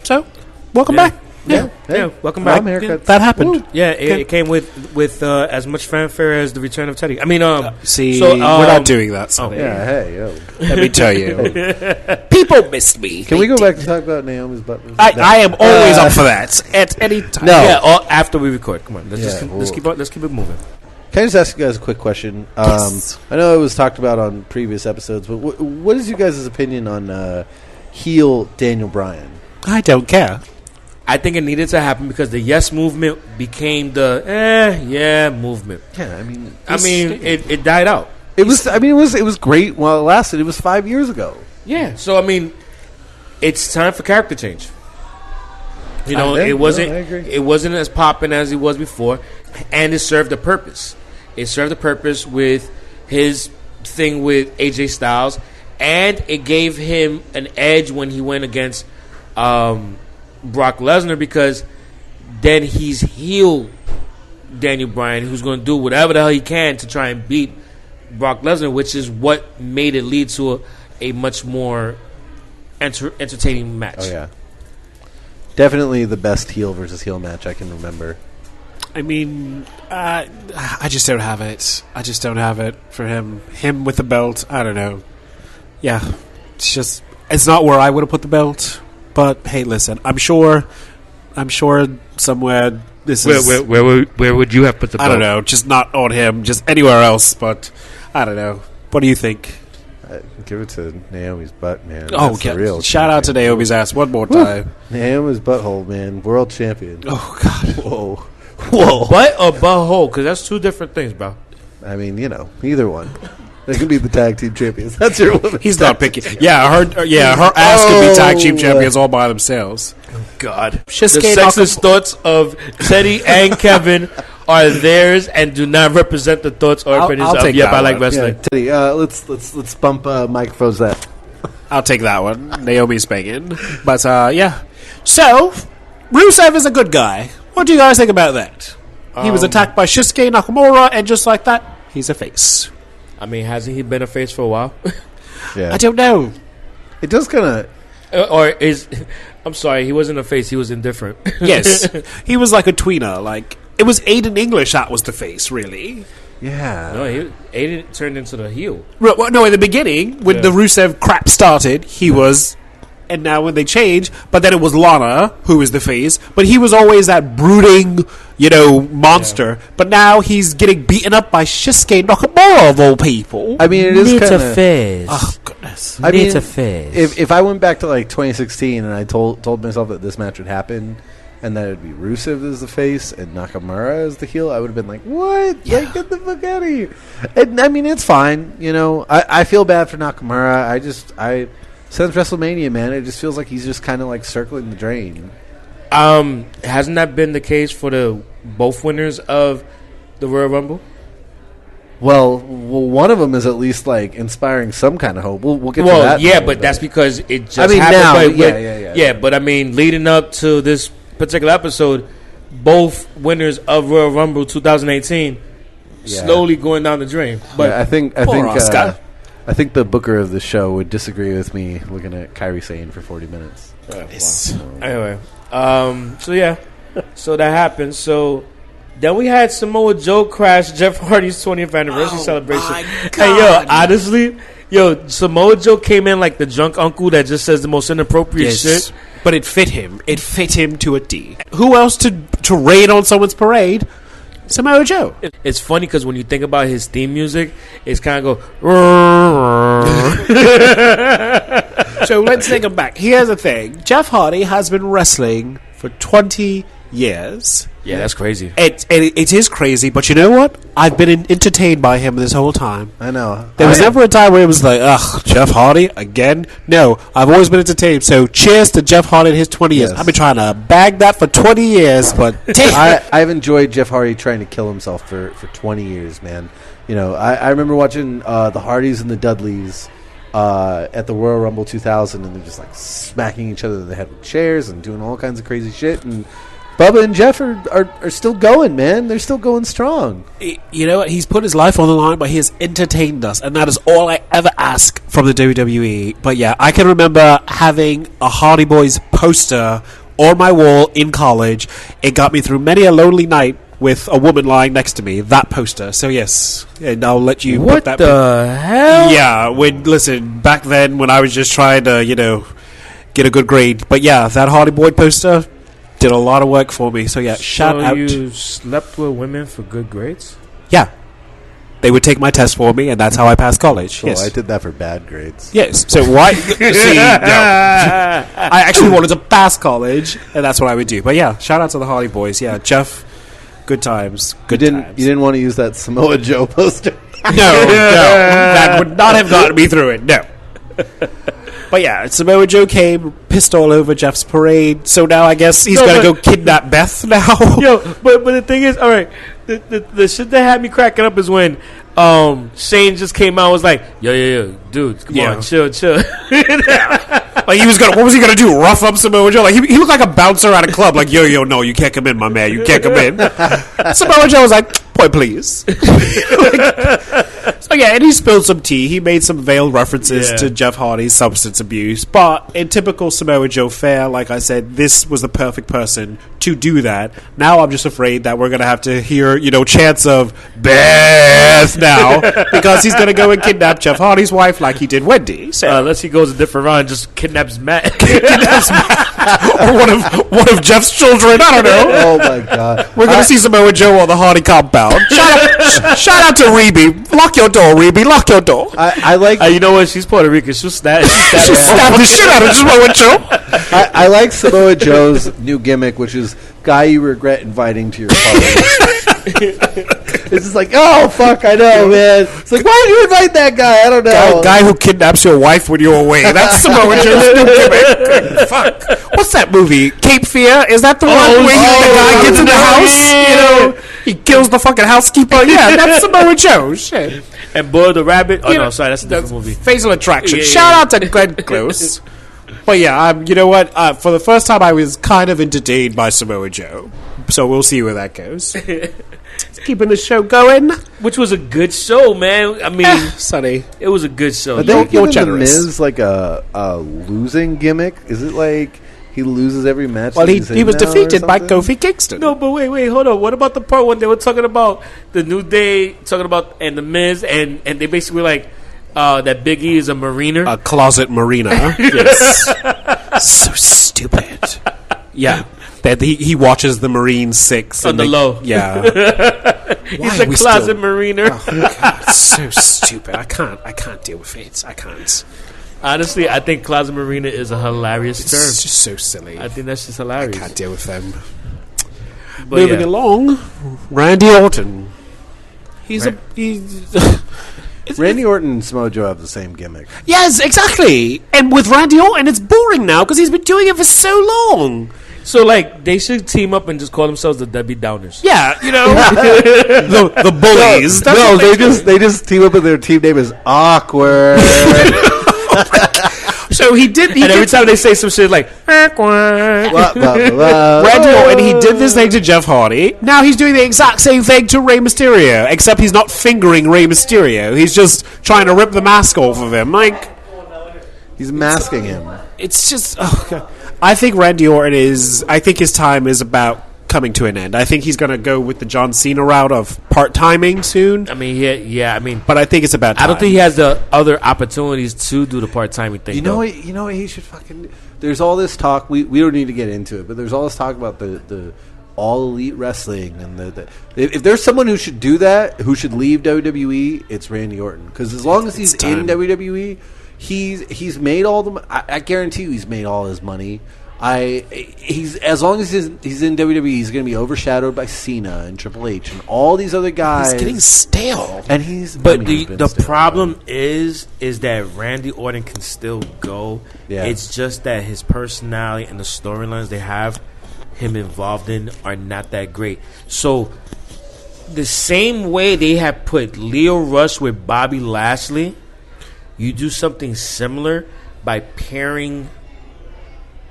So, welcome back. Yeah. Yeah, welcome back. That happened. Woo. Yeah, it came with as much fanfare as the return of Teddy. I mean, see, so, we're not doing that. So Yeah, hey, yo. let me tell you, people missed me. Can we go back and talk about Naomi's butt? I am always up for that at any time. No. yeah, after we record. Come on, let's keep it moving. Can I just ask you guys a quick question? Yes. I know it was talked about on previous episodes, but what is you guys' opinion on heel Daniel Bryan? I don't care. I think it needed to happen because the yes movement became the yeah movement. Yeah, I mean, it died out. it was great while it lasted. It was 5 years ago. Yeah, so I mean, it's time for character change. You know, I it wasn't agree. as popping as it was before, and it served a purpose. It served a purpose with his thing with AJ Styles, and it gave him an edge when he went against Brock Lesnar because then he's heel Daniel Bryan, who's going to do whatever the hell he can to try and beat Brock Lesnar, which is what made it lead to a much more entertaining match. Oh, yeah. Definitely the best heel versus heel match I can remember. I mean, I just don't have it. I just don't have it for him. Him with the belt, I don't know. Yeah, it's not where I would have put the belt. But hey, listen, I'm sure somewhere this is. Where would you have put the belt? I don't know, just not on him, just anywhere else. But I don't know. What do you think? Give it to Naomi's butt, man. Oh, That's the real shout out to Naomi's ass one more time. Naomi's butthole, man. World champion. Oh God. Whoa. Butt or butthole? Because that's two different things, bro. I mean, either one. They can be the tag team champions. That's your woman. He's not picky. Yeah, her ass could be tag team champions all by themselves. God. The Shinsuke sexist thoughts of Teddy and Kevin are theirs and do not represent the thoughts or opinions of Yep, I Like Wrestling. Yeah, Teddy, let's bump microphones that. I'll take that one. Naomi's banging. But, yeah. So, Rusev is a good guy. What do you guys think about that? He was attacked by Shinsuke Nakamura, and just like that, he's a face. I mean, hasn't he been a face for a while? Yeah. I don't know. It does kind of... I'm sorry, he wasn't a face, he was indifferent. Yes. He was like a tweener. Like, it was Aiden English that was the face, really. Yeah. No, Aiden turned into the heel. Well, no, in the beginning, when the Rusev crap started, he was... And now when they change, but then it was Lana who is the face, but he was always that brooding, monster. Yeah. But now he's getting beaten up by Shinsuke Nakamura of all people. I mean, it is kind of face. Oh goodness! I mean, a face. If I went back to like 2016 and I told myself that this match would happen, and that it would be Rusev as the face and Nakamura as the heel, I would have been like, "What? Yeah. Like, get the fuck out of here!" And I mean, it's fine. I feel bad for Nakamura. Since WrestleMania, man, it just feels like he's just kind of like circling the drain. Hasn't that been the case for the both winners of the Royal Rumble? Well, one of them is at least like inspiring some kind of hope. We'll get to that. Yeah, but that's because it just happened. Now, yeah. But I mean, leading up to this particular episode, both winners of Royal Rumble 2018 slowly going down the drain. But I think the booker of the show would disagree with me looking at Kairi Sane for 40 minutes. Anyway, so that happened. So then we had Samoa Joe crash Jeff Hardy's 20th anniversary celebration. And honestly, Samoa Joe came in like the drunk uncle that just says the most inappropriate shit. But it fit him. It fit him to a T. Who else to raid on someone's parade? Samoa Joe. It's funny because when you think about his theme music, it's kind of go. So let's take him back. Here's the thing: Jeff Hardy has been wrestling for 20 years. Yeah, that's crazy. It is crazy, but you know what? I've been entertained by him this whole time. I know. There was never a time where it was like, ugh, Jeff Hardy again? No, I've always been entertained. So cheers to Jeff Hardy and his 20 years. I've been trying to bag that for 20 years, but I've enjoyed Jeff Hardy trying to kill himself for 20 years, man. I remember watching the Hardys and the Dudleys at the Royal Rumble 2000, and they're just like smacking each other in the head with chairs and doing all kinds of crazy shit, and Bubba and Jeff are still going, man. They're still going strong. You know what? He's put his life on the line, but he has entertained us, and that is all I ever ask from the WWE. But yeah, I can remember having a Hardy Boys poster on my wall in college. It got me through many a lonely night with a woman lying next to me. That poster. So yes, and I'll let you. What put that the hell? Yeah. Listen, back then when I was just trying to, get a good grade. But yeah, that Hardy Boy poster did a lot of work for me. So yeah, shout out. You slept with women for good grades? Yeah. They would take my test for me, and that's how I passed college. Oh, yes. I did that for bad grades. Yes. So why? See, no. I actually wanted to pass college, and that's what I would do. But yeah, shout out to the Hardy Boys. Yeah, Jeff, good times. Good times. You didn't want to use that Samoa Joe poster? No. That would not have gotten me through it. No. But yeah, Samoa Joe came, pissed all over Jeff's parade, so now I guess he's got to go kidnap Beth now. But the thing is, all right, the shit that had me cracking up is when Shane just came out and was like, yo, dude, come on, chill. Like what was he gonna do? Rough up Samoa Joe? Like he looked like a bouncer at a club. Like yo, no, you can't come in, my man. You can't come in. Samoa Joe was like, boy, please. So yeah, and he spilled some tea. He made some veiled references to Jeff Hardy's substance abuse. But in typical Samoa Joe fare, like I said, this was the perfect person to do that. Now I'm just afraid that we're gonna have to hear, chants of Beth now because he's gonna go and kidnap Jeff Hardy's wife like he did Wendy. So unless he goes a different route and just kidnaps Matt. or one of Jeff's children. I don't know. Oh my God! We're gonna see Samoa Joe on the Hardy compound. Shout out to Reby. Lock your door, Reby. Lock your door. I like. You know what? She's Puerto Rican. She'll stab the shit out of Samoa Joe. I like Samoa Joe's new gimmick, which is guy you regret inviting to your party. It's just like, oh fuck, I know, man. It's like, why did you invite that guy? I don't know. Guy who kidnaps your wife when you're away. That's Samoa Joe's new gimmick. Fuck. What's that movie? Cape Fear? Is that the one where the guy gets in the house? He kills the fucking housekeeper. Yeah, that's Samoa Joe. Shit. And Boy the Rabbit. Oh no, sorry, that's a different movie. Facial Attraction. Shout out to Glenn Close. But yeah, you know what? For the first time, I was kind of entertained by Samoa Joe. So we'll see where that goes. Keeping the show going, which was a good show, man. I mean, Sonny, it was a good show. But they giving the Miz like a losing gimmick. Is it like he loses every match? Well, he was defeated by Kofi Kingston. No, but wait, hold on. What about the part when they were talking about the New Day, and the Miz, and they basically were like that Big E is a mariner, a closet mariner. Yes, so stupid. Yeah. That he watches the Marine 6 on the low. Yeah, he's a closet mariner. Oh God, it's so stupid. I can't deal with it. I can't. Honestly, I think closet mariner is a hilarious term. It's just so silly. I think that's just hilarious. I can't deal with them. But moving along, Randy Orton. He's Randy Orton and Samoa Joe have the same gimmick. Yes, exactly. And with Randy Orton, it's boring now because he's been doing it for so long. So, like, they should team up and just call themselves the Debbie Downers. Yeah, the bullies. No, they just team up and their team name is Awkward. So he did. And every time they say some shit like Randy Orton, he did this thing to Jeff Hardy. Now he's doing the exact same thing to Rey Mysterio, except he's not fingering Rey Mysterio. He's just trying to rip the mask off of him. Like he's masking him. It's just. Oh God. I think Randy Orton I think his time is about coming to an end. I think he's going to go with the John Cena route of part-timing soon. I mean, yeah. I mean, but I think it's about time. I don't think he has the other opportunities to do the part-timing thing. You know what he should fucking. There's all this talk. We don't need to get into it, but there's all this talk about the all elite wrestling and if there's someone who should do that, who should leave WWE, it's Randy Orton. Because as long as he's in WWE. He's made all the. I guarantee you, he's made all his money. He's as long as he's in WWE, he's going to be overshadowed by Cena and Triple H and all these other guys. He's getting stale, and the problem is that Randy Orton can still go. Yeah. It's just that his personality and the storylines they have him involved in are not that great. So the same way they have put Leo Rush with Bobby Lashley. You do something similar by pairing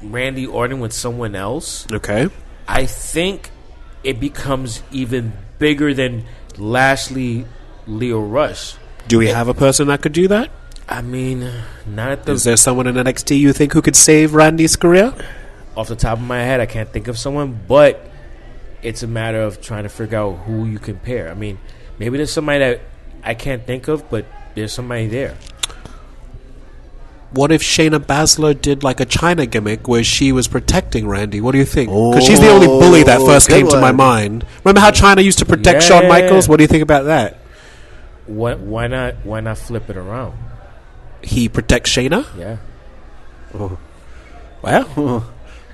Randy Orton with someone else. Okay. I think it becomes even bigger than Lashley, Leo Rush. Do we have a person that could do that? I mean, not at the... Is there someone in NXT you think who could save Randy's career? Off the top of my head, I can't think of someone, but it's a matter of trying to figure out who you can pair. I mean, maybe there's somebody that I can't think of, but there's somebody there. What if Shayna Baszler did like a China gimmick where she was protecting Randy? What do you think? Because she's the only bully that first came to my mind. Remember how China used to protect Shawn Michaels? What do you think about that? Why not flip it around? He protects Shayna? Yeah. Oh. Well,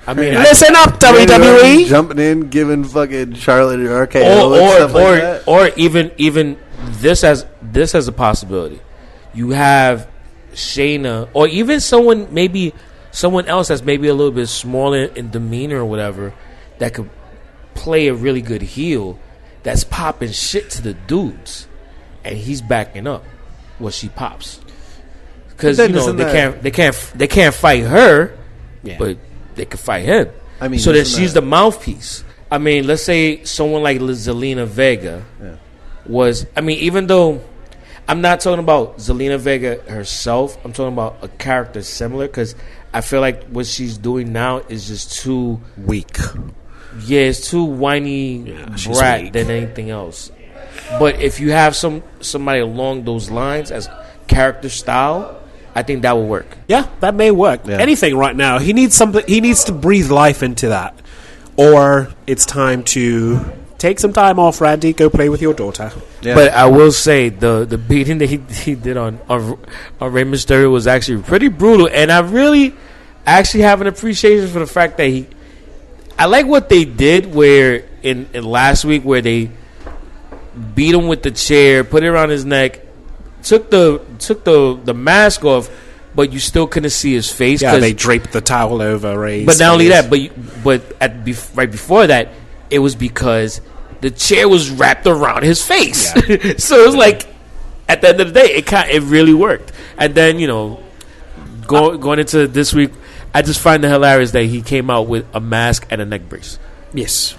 I mean, listen up, WWE. Jumping in, giving fucking Charlotte an RKO or even this as a possibility. You have Shayna, or even someone else that's maybe a little bit smaller in demeanor or whatever, that could play a really good heel that's popping shit to the dudes. and he's backing up what she pops. Because they can't fight her, but they can fight him. I mean, so that she's the mouthpiece. I mean, let's say someone like Zelina Vega was. I mean, even though I'm not talking about Zelina Vega herself, I'm talking about a character similar, because I feel like what she's doing now is just too weak. Yeah, it's too whiny brat than anything else. But if you have somebody along those lines as character style, I think that will work. Yeah, that may work. Yeah. Anything right now. He needs something. He needs to breathe life into that. Or it's time to take some time off, Randy. Go play with your daughter. Yeah. But I will say the beating that he did on Rey Mysterio was actually pretty brutal, and I really actually have an appreciation for the fact that I like what they did where in last week where they beat him with the chair, put it around his neck, took the mask off, but you still couldn't see his face. Yeah, they draped the towel over Rey's But not only that, but right before that, it was because the chair was wrapped around his face. Yeah. So it was like, at the end of the day, it really worked. And then, going into this week, I just find it hilarious that he came out with a mask and a neck brace. Yes.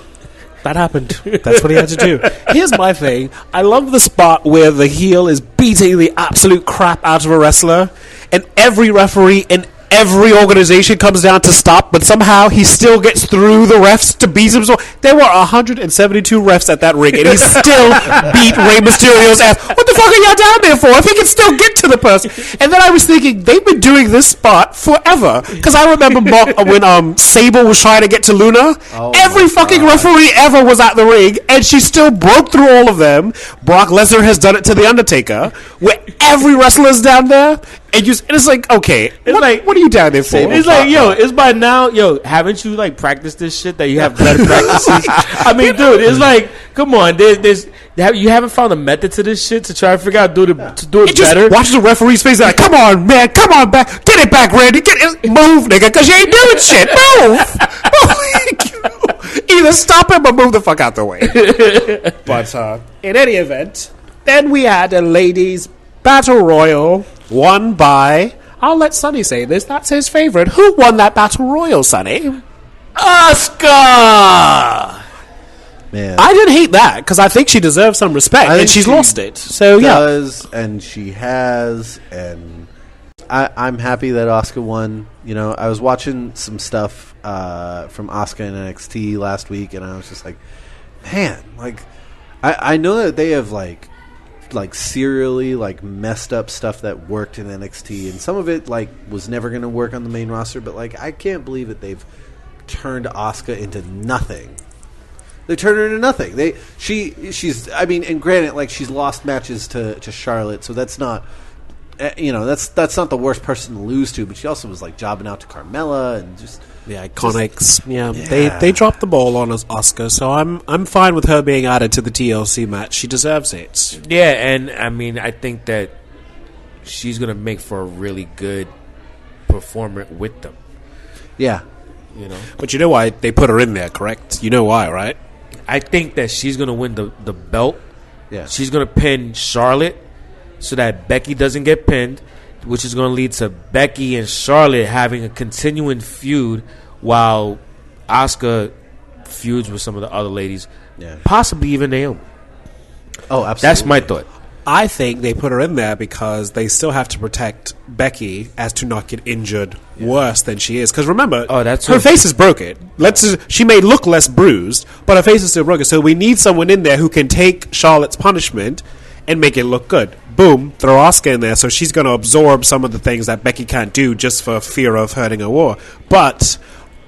That happened. That's what he had to do. Here's my thing. I love the spot where the heel is beating the absolute crap out of a wrestler, and every referee in every organization comes down to stop, but somehow he still gets through the refs to beat him. So there were 172 refs at that ring, and he still beat Rey Mysterio's ass. What the fuck are y'all down there for if he can still get to the person? And then I was thinking, they've been doing this spot forever. Because I remember when Sable was trying to get to Luna, every fucking referee ever was at the ring, and she still broke through all of them. Brock Lesnar has done it to The Undertaker, where every wrestler's down there. And it's like, okay, what are you down there for? It's like, it's by now, haven't you practiced this shit that you have better practices? I mean, dude, it's like, come on, you haven't found a method to this shit to try to figure out to do it better. Just watch the referee's face like, come on, man, come on back, get it back, Randy, move, nigga, because you ain't doing shit, move. Either stop him or move the fuck out the way. But in any event, then we had a ladies' battle royal. Won by, I'll let Sonny say this, that's his favorite. Who won that battle royal, Sonny? Asuka! Man. I didn't hate that, because I think she deserves some respect, and she's lost it. So, and she has, and I'm happy that Asuka won. I was watching some stuff from Asuka in NXT last week, and I was just like, man, I know that they have, serially messed up stuff that worked in NXT, and some of it was never going to work on the main roster, but I can't believe that they've turned Asuka into nothing. They turned her into nothing. And granted, she's lost matches to Charlotte, so that's not that's not the worst person to lose to, but she also was jobbing out to Carmella and just the Iconics. They dropped the ball on us, Asuka, so I'm fine with her being added to the TLC match. She deserves it. Yeah, and I mean, I think that she's gonna make for a really good performer with them. Yeah, But you know why they put her in there, correct? You know why, right? I think that she's gonna win the belt. Yeah, she's gonna pin Charlotte so that Becky doesn't get pinned, which is going to lead to Becky and Charlotte having a continuing feud while Asuka feuds with some of the other ladies, possibly even Naomi. Oh, absolutely. That's my thought. I think they put her in there because they still have to protect Becky as to not get injured worse than she is. Because remember, her face is broken. She may look less bruised, but her face is still broken. So we need someone in there who can take Charlotte's punishment and make it look good. Boom, throw Asuka in there, so she's going to absorb some of the things that Becky can't do just for fear of hurting her war. But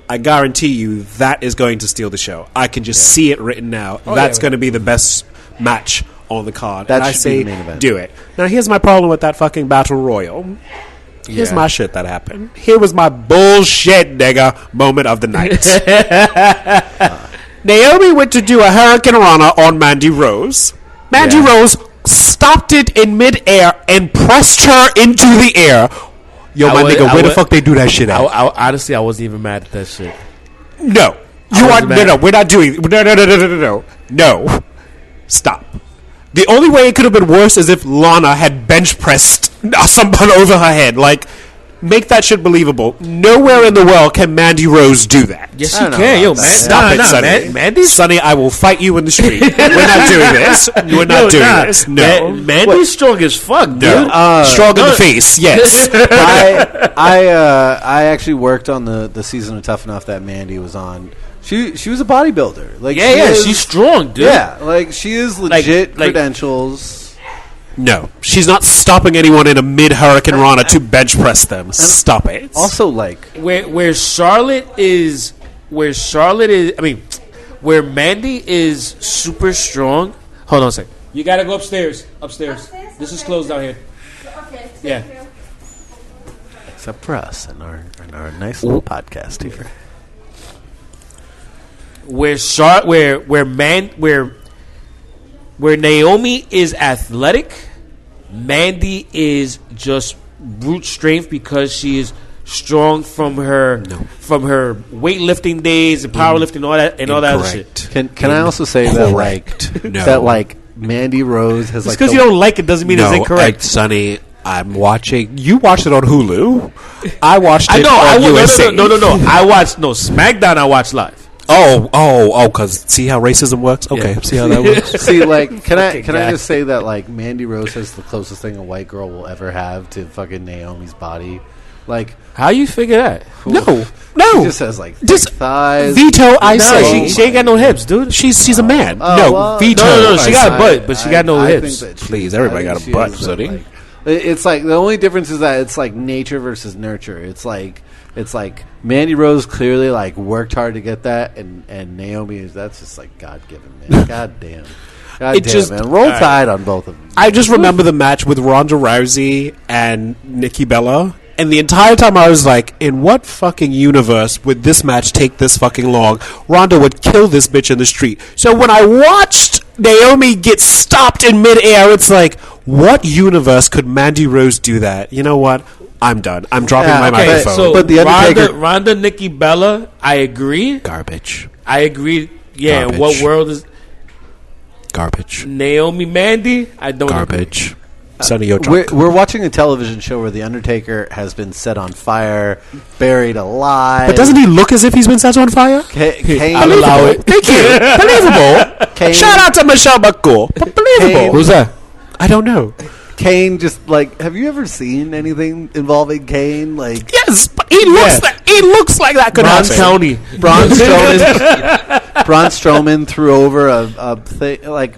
I guarantee you that is going to steal the show. I can just see it written now. That's going to be the best match on the card. That and I should say, be the main event. Do it. Now, here's my problem with that fucking battle royal. Here's my shit that happened. Here was my bullshit, nigga, moment of the night. Naomi went to do a Hurricane Rana on Mandy Rose. Mandy Rose stopped it in midair and pressed her into the air. Yo, my nigga, where the fuck they do that shit at? Honestly, I wasn't even mad at that shit. No. No, we're not doing... No. Stop. The only way it could have been worse is if Lana had bench pressed someone over her head. Like, make that shit believable. Nowhere in the world can Mandy Rose do that. Yes, she can. Yo, man, Stop it, Sonny. Mandy, Sonny, I will fight you in the street. We're not doing this. We're not doing this. No. Mandy's strong as fuck, dude. Strong in the face, yes. I actually worked on the season of Tough Enough that Mandy was on. She was a bodybuilder. Like, she's strong, dude. Yeah, like she is legit credentials. No, she's not stopping anyone in a mid-Hurricane Rana to bench press them. Stop it. Also, like where Charlotte is, where Mandy is super strong. Hold on a second. You gotta go upstairs. Upstairs. This is closed down here. Okay. Yeah. Except for us and our nice little podcast here. Where Naomi is athletic, Mandy is just brute strength because she is strong from her weightlifting days and powerlifting all that other shit. Can I also say that Mandy Rose has just because you don't like it doesn't mean it's incorrect. Sonny, I'm watching. You watched it on Hulu. I watched it on USA. No. I watched Smackdown. I watched live. Because see how racism works? Okay, Yeah. see how that works? See, like, can I just say that, like, Mandy Rose has the closest thing a white girl will ever have to fucking Naomi's body. Like, how you figure that? No. She just has, like, thick thighs. Veto, I No, say. she ain't got no hips, dude. She's a man. Veto. No, she got a butt, but she got no hips. Please, everybody got a butt, Sonny. It's like, the only difference is that it's like nature versus nurture. It's like Mandy Rose clearly like worked hard to get that, and Naomi that's just like God given, man. God damn, man. Roll Tide on both of them. I just remember the match with Ronda Rousey and Nikki Bella, and the entire time I was like, in what fucking universe would this match take this fucking long? Ronda would kill this bitch in the street. So when I watched Naomi get stopped in midair, it's like, what universe could Mandy Rose do that? You know what? I'm done. I'm dropping my microphone. So but the Undertaker, Ronda, Nikki Bella, I agree. Garbage. I agree. Yeah, Garbage. What world is Garbage. Naomi Mandy? I don't Garbage. Sonny, you're drunk. we're watching a television show where the Undertaker has been set on fire, buried alive. But doesn't he look as if he's been set on fire? Kane, I'll allow it. Thank you. Believable. Kane, Shout out to Michelle McCool. But believable. Kane, Who's that? I don't know. Kane just like, have you ever seen anything involving Kane? Like, Yes, but he looks like that could Bronx happen. County. Braun Strowman threw over a thing. Like,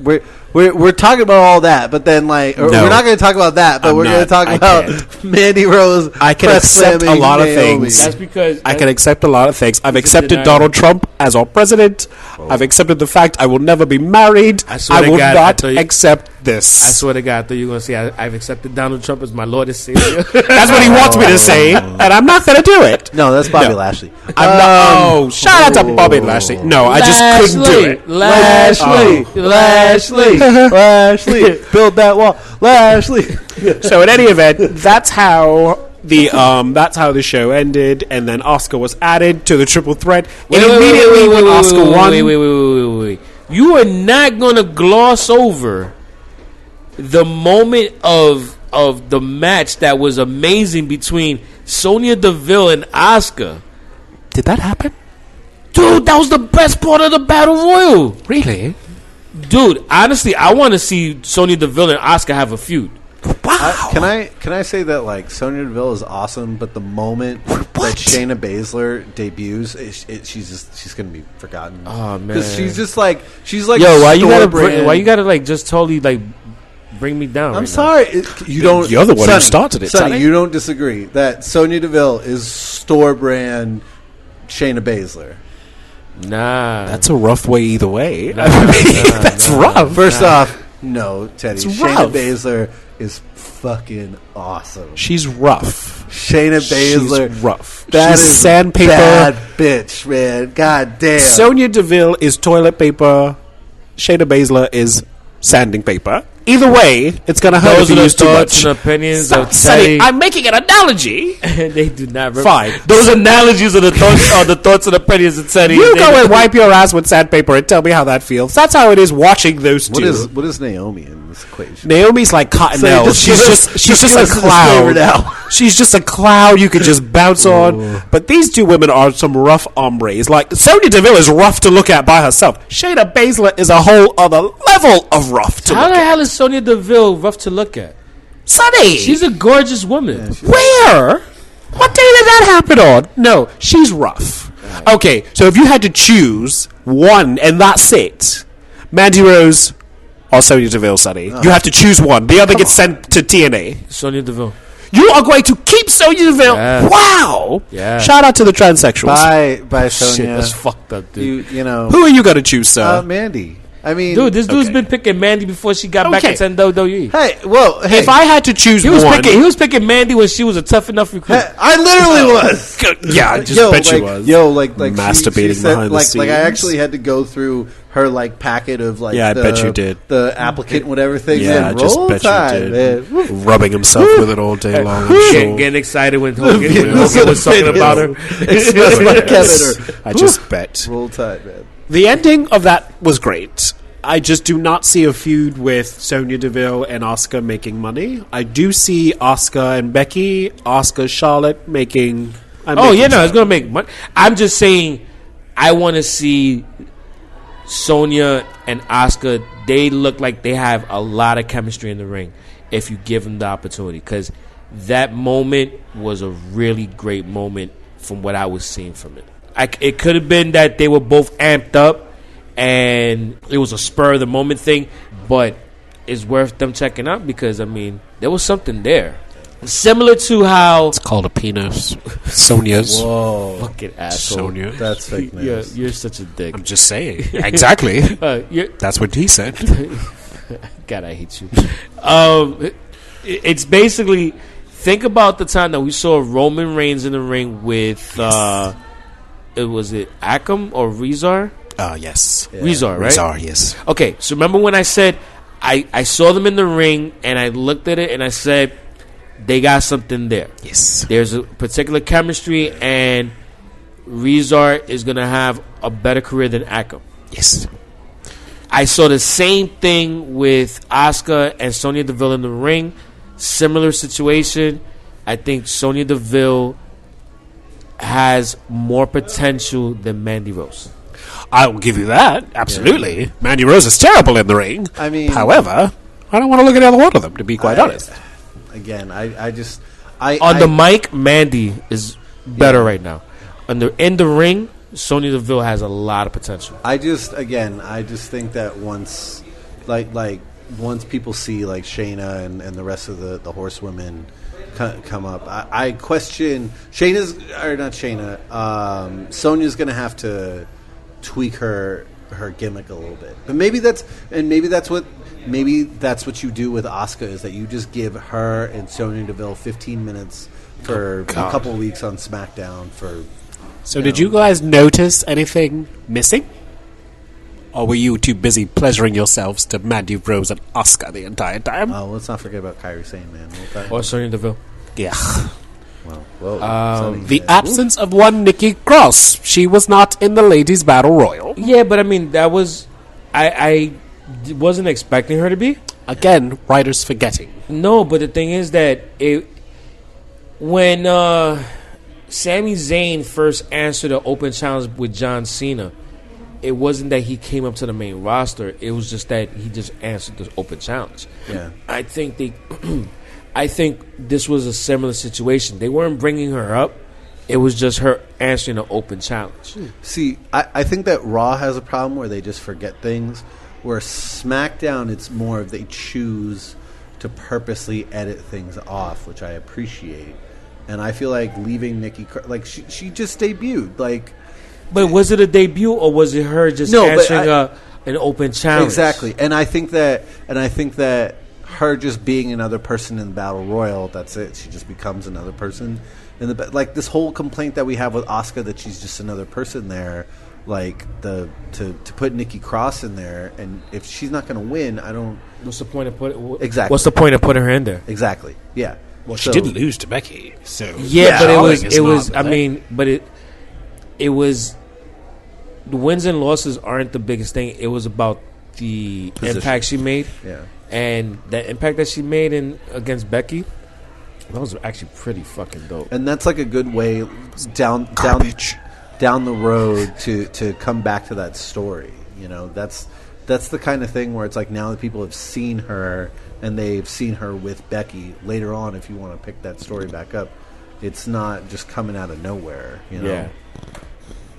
we're talking about all that, but then we're not going to talk about that. But we're going to talk about Mandy Rose. I can accept a lot of things. That's because I can accept a lot of things. I've accepted Donald Trump as our president. I've accepted the fact I will never be married. I will not accept this. I swear to God, I thought you were going to say I've accepted Donald Trump as my Lord and Savior. That's what he wants me to say, and I'm not going to do it. No, that's Bobby Lashley. Shout out to Bobby Lashley. No, I just couldn't do it. Lashley, build that wall, Lashley. So in any event, that's how the show ended, and then Asuka was added to the triple threat. And immediately when Asuka won, wait. You are not gonna gloss over the moment of the match that was amazing between Sonya Deville and Asuka. Did that happen? Dude, that was the best part of the Battle Royal. Really? Dude, honestly, I want to see Sonya Deville and Asuka have a feud. Wow. Can I say that like Sonya Deville is awesome, but the moment that Shayna Baszler debuts, she's gonna be forgotten. Oh man, because she's like yo, why you gotta like just totally like bring me down? I'm right sorry, you don't. You're the one Sonny, who started it, Sonny. You don't disagree that Sonya Deville is store brand Shayna Baszler. Nah, that's a rough way either way. That's rough. First off, no, Teddy. It's Shayna rough. Baszler is fucking awesome. She's rough. Shayna Baszler, She's rough. That She's is sandpaper. Bad bitch, man. God damn. Sonya Deville is toilet paper. Shayna Baszler is sanding paper. Either way, it's going to hurt Those if are you the use too thoughts much. and opinions of Sonny, Teddy. I'm making an analogy. And they do not. Fine. Those analogies are the thoughts and opinions of Teddy. You go and wipe your ass with sandpaper and tell me how that feels. That's how it is watching those two. What is Naomi in this equation? Naomi's like Cottonelle. She's just a cloud. She's just a cloud you could just bounce on. But these two women are some rough hombres. Like Sonya Deville is rough to look at by herself. Shayna Baszler is a whole other level of rough to How look the at. hell is Sonya Deville rough to look at? Sonny, She's a gorgeous woman. where? What day did that happen on? No, she's rough. Okay, so if you had to choose one and that's it, Mandy Rose or Sonya Deville, Sonny, you have to choose one. The other gets sent to TNA. Sonya Deville. You are going to keep Sonya Deville. Yeah. Wow. Yeah. Shout out to the transsexuals. By Shit, Sonya. that's fucked up, dude. You know. Who are you going to choose, sir? Mandy. I mean, Dude, this dude's Okay. been picking Mandy before she got back Okay. into WWE. hey, well, hey, if I had to choose He was one, picking Mandy when she was a tough enough recruit. I literally was. yeah, I just Yo, bet like, you was. like Masturbating she said, behind the like I scenes. actually had to go through her like packet of like Yeah, I bet you did. the applicant whatever thing. Yeah, I and just roll bet tide, you did. man. Rubbing himself with it all day long. I'm sure. Getting excited when Hogan was talking about her. It smells like Kevin. I just bet. Roll Tide, man. The ending of that was great. I just do not see a feud with Sonya Deville and Asuka making money. I do see Asuka and Becky, Asuka, Charlotte making. Oh, yeah, no, it's going to make money. I'm just saying, I want to see Sonya and Asuka. They look like they have a lot of chemistry in the ring if you give them the opportunity. Because that moment was a really great moment from what I was seeing from it. It could have been that they were both amped up and it was a spur of the moment thing, but it's worth them checking out because, I mean, there was something there. Similar to how... It's called a penis. Sonya's. Whoa, Fucking asshole. Sonya. that's fake news. You're such a dick. I'm just saying. Exactly. That's what he said. God, I hate you. It's basically... Think about the time that we saw Roman Reigns in the ring with... was it Akam or Rezar? Yes. Rezar, right? Rezar, yes. Okay, so remember when I said I saw them in the ring and I looked at it and I said they got something there. Yes. There's a particular chemistry and Rezar is going to have a better career than Akam. Yes. I saw the same thing with Asuka and Sonya Deville in the ring. Similar situation. I think Sonya Deville has more potential than Mandy Rose. I will give you that. Absolutely. Yeah. Mandy Rose is terrible in the ring. I mean... However, I don't want to look at either one of them, to be quite honest. Again, I just... On the mic, Mandy is better right now. In the ring, Sonya Deville has a lot of potential. I just think that once people see like Shayna and the rest of the horsewomen come up, I question Sonya's going to have to tweak her gimmick a little bit. But maybe that's what you do with Asuka, is that you just give her and Sonya Deville 15 minutes for a couple of weeks on SmackDown for. So did you guys notice anything missing? Or were you too busy pleasuring yourselves to Mandy Rose and Asuka the entire time? Oh, let's not forget about Kairi Sane, man. Or Sonya Deville. Yeah. Well, The absence of one Nikki Cross. She was not in the Ladies Battle Royal. Yeah, but I mean, that was... I wasn't expecting her to be. Again, writers forgetting. No, but the thing is that when Sami Zayn first answered an open challenge with John Cena, it wasn't that he came up to the main roster. It was just that he just answered the open challenge. Yeah. I think this was a similar situation. They weren't bringing her up. It was just her answering an open challenge. See, I think that Raw has a problem where they just forget things. Where SmackDown, it's more of they choose to purposely edit things off, which I appreciate. And I feel like leaving Nikki, like she just debuted, like. But was it a debut or was it her just answering an open challenge? Exactly, and I think that her just being another person in the Battle Royal, that's it. She just becomes another person. like this whole complaint that we have with Asuka that she's just another person there. Like to put Nikki Cross in there, and if she's not going to win, I don't. What's the point of exactly? What's the point of putting her in there? Exactly. Yeah. Well, she did lose to Becky, so yeah, but it was. I mean, but it was. The wins and losses aren't the biggest thing. It was about the impact she made. Yeah. And the impact that she made against Becky, that was actually pretty fucking dope. And that's like a good way down the road to come back to that story. You know, that's the kind of thing where it's like now that people have seen her and they've seen her with Becky. Later on, if you want to pick that story back up, it's not just coming out of nowhere. You know, yeah,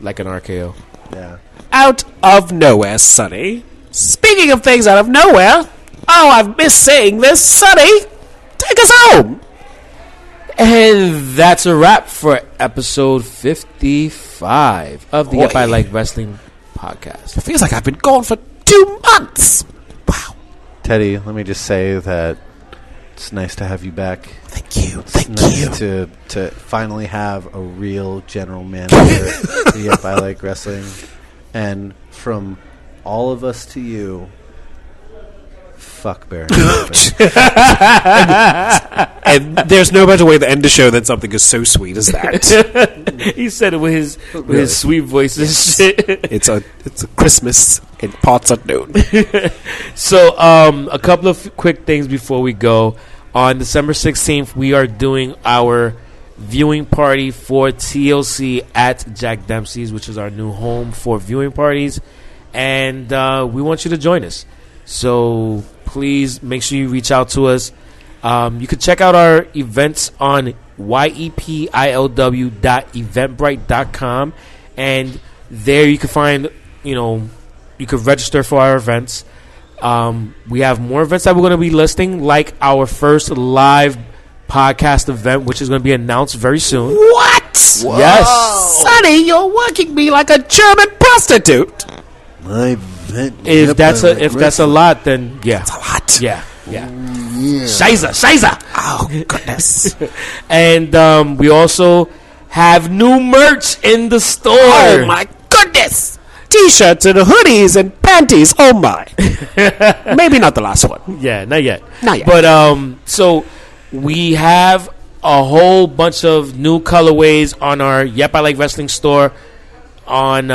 like an RKO. Yeah, out of nowhere, Sonny. Speaking of things out of nowhere, I've missed saying this, Sonny. Take us home. And that's a wrap for episode 55 of the Yep I Like Wrestling podcast. It feels like I've been gone for 2 months. Wow. Teddy, let me just say that it's nice to have you back. Thank you. It's nice to finally have a real general manager for Yep I Like Wrestling. And from all of us to you, fuck Baron Corbin. And there's no better way to end the show than something is so sweet as that. He said it with his sweet voice and shit. It's a Christmas in parts unknown. So a couple of quick things before we go. On December 16th, we are doing our viewing party for TLC at Jack Dempsey's, which is our new home for viewing parties. And we want you to join us. So please make sure you reach out to us. You can check out our events on yepilw.eventbrite.com, and there you can find, you can register for our events. We have more events that we're going to be listing, like our first live podcast event, which is going to be announced very soon. What? Whoa. Yes. Sonny, you're working me like a German prostitute. My event. If that's a lot, then yeah. It's a lot. Yeah. Scheiße. Oh, goodness. And we also have new merch in the store. Oh, my goodness. T-shirts and hoodies and panties. Oh, my. Maybe not the last one. Yeah, not yet. But, so we have a whole bunch of new colorways on our Yep I Like Wrestling store on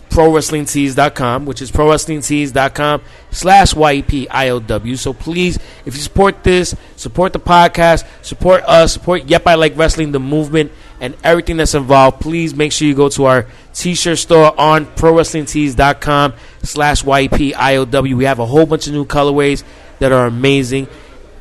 ProWrestlingTees.com, which is ProWrestlingTees.com/YEPILW. So please, if you support this, support the podcast, support us, support Yep I Like Wrestling, the movement, and everything that's involved, please make sure you go to our t-shirt store on ProWrestlingTees.com/YEPILW. We have a whole bunch of new colorways that are amazing.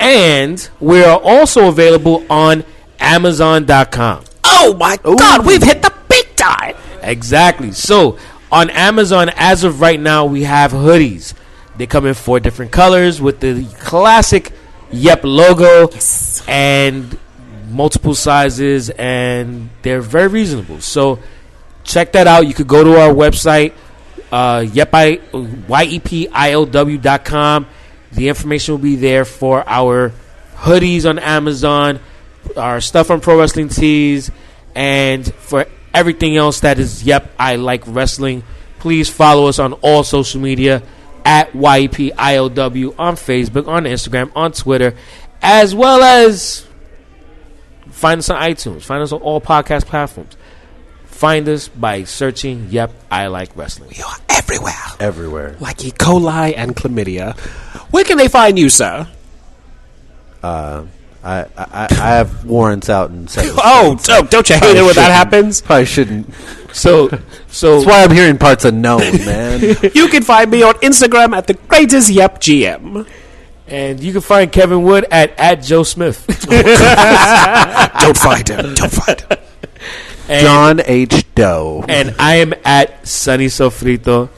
And we are also available on Amazon.com. oh, my God, we've hit the big time. Exactly. So on Amazon, as of right now, we have hoodies. They come in 4 different colors with the classic Yep logo and multiple sizes, and they're very reasonable. So check that out. You could go to our website, YEPILW.com. The information will be there for our hoodies on Amazon, our stuff on Pro Wrestling Tees, and for everything else that is Yep I Like Wrestling. Please follow us on all social media at YEPILW on Facebook, on Instagram, on Twitter, as well as find us on iTunes. Find us on all podcast platforms. Find us by searching Yep I Like Wrestling. We are everywhere. Everywhere. Like E. coli and chlamydia. Where can they find you, sir? I have warrants out in several Don't you hate it when that happens? Probably shouldn't. So That's why I'm hearing parts unknown, man. You can find me on Instagram at the greatest Yep GM. and you can find Kevin Wood at Joe Smith. Don't find him. And, John H. Doe. And I am at Sonny Sofrito.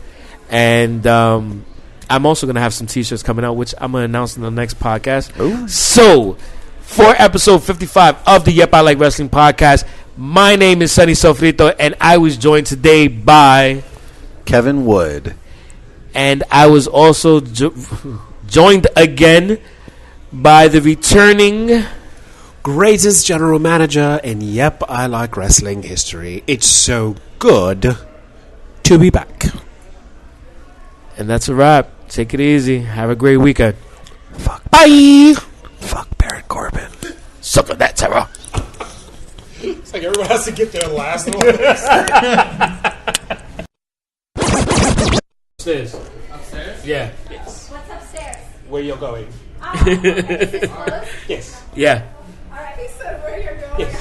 And I'm also going to have some t-shirts coming out, which I'm going to announce in the next podcast. Ooh. So, for episode 55 of the Yep I Like Wrestling podcast, my name is Sonny Sofrito, and I was joined today by Kevin Wood. And I was also joined again by the returning greatest general manager in Yep, I Like Wrestling history. It's so good to be back. And that's a wrap. Take it easy. Have a great weekend. Fuck. Bye. Fuck Baron Corbin. Suck on that, Sarah. It's like everyone has to get their last one. Upstairs. Upstairs? Yeah. Yes. What's upstairs? Where you're going? Okay. Yes. Yeah. All right. He said where you're going. Yes.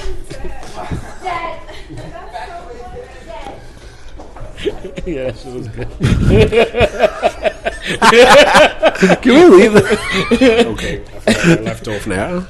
Dead. That's so dead. Yeah, that shit was good. Can we leave? Okay. I left off now.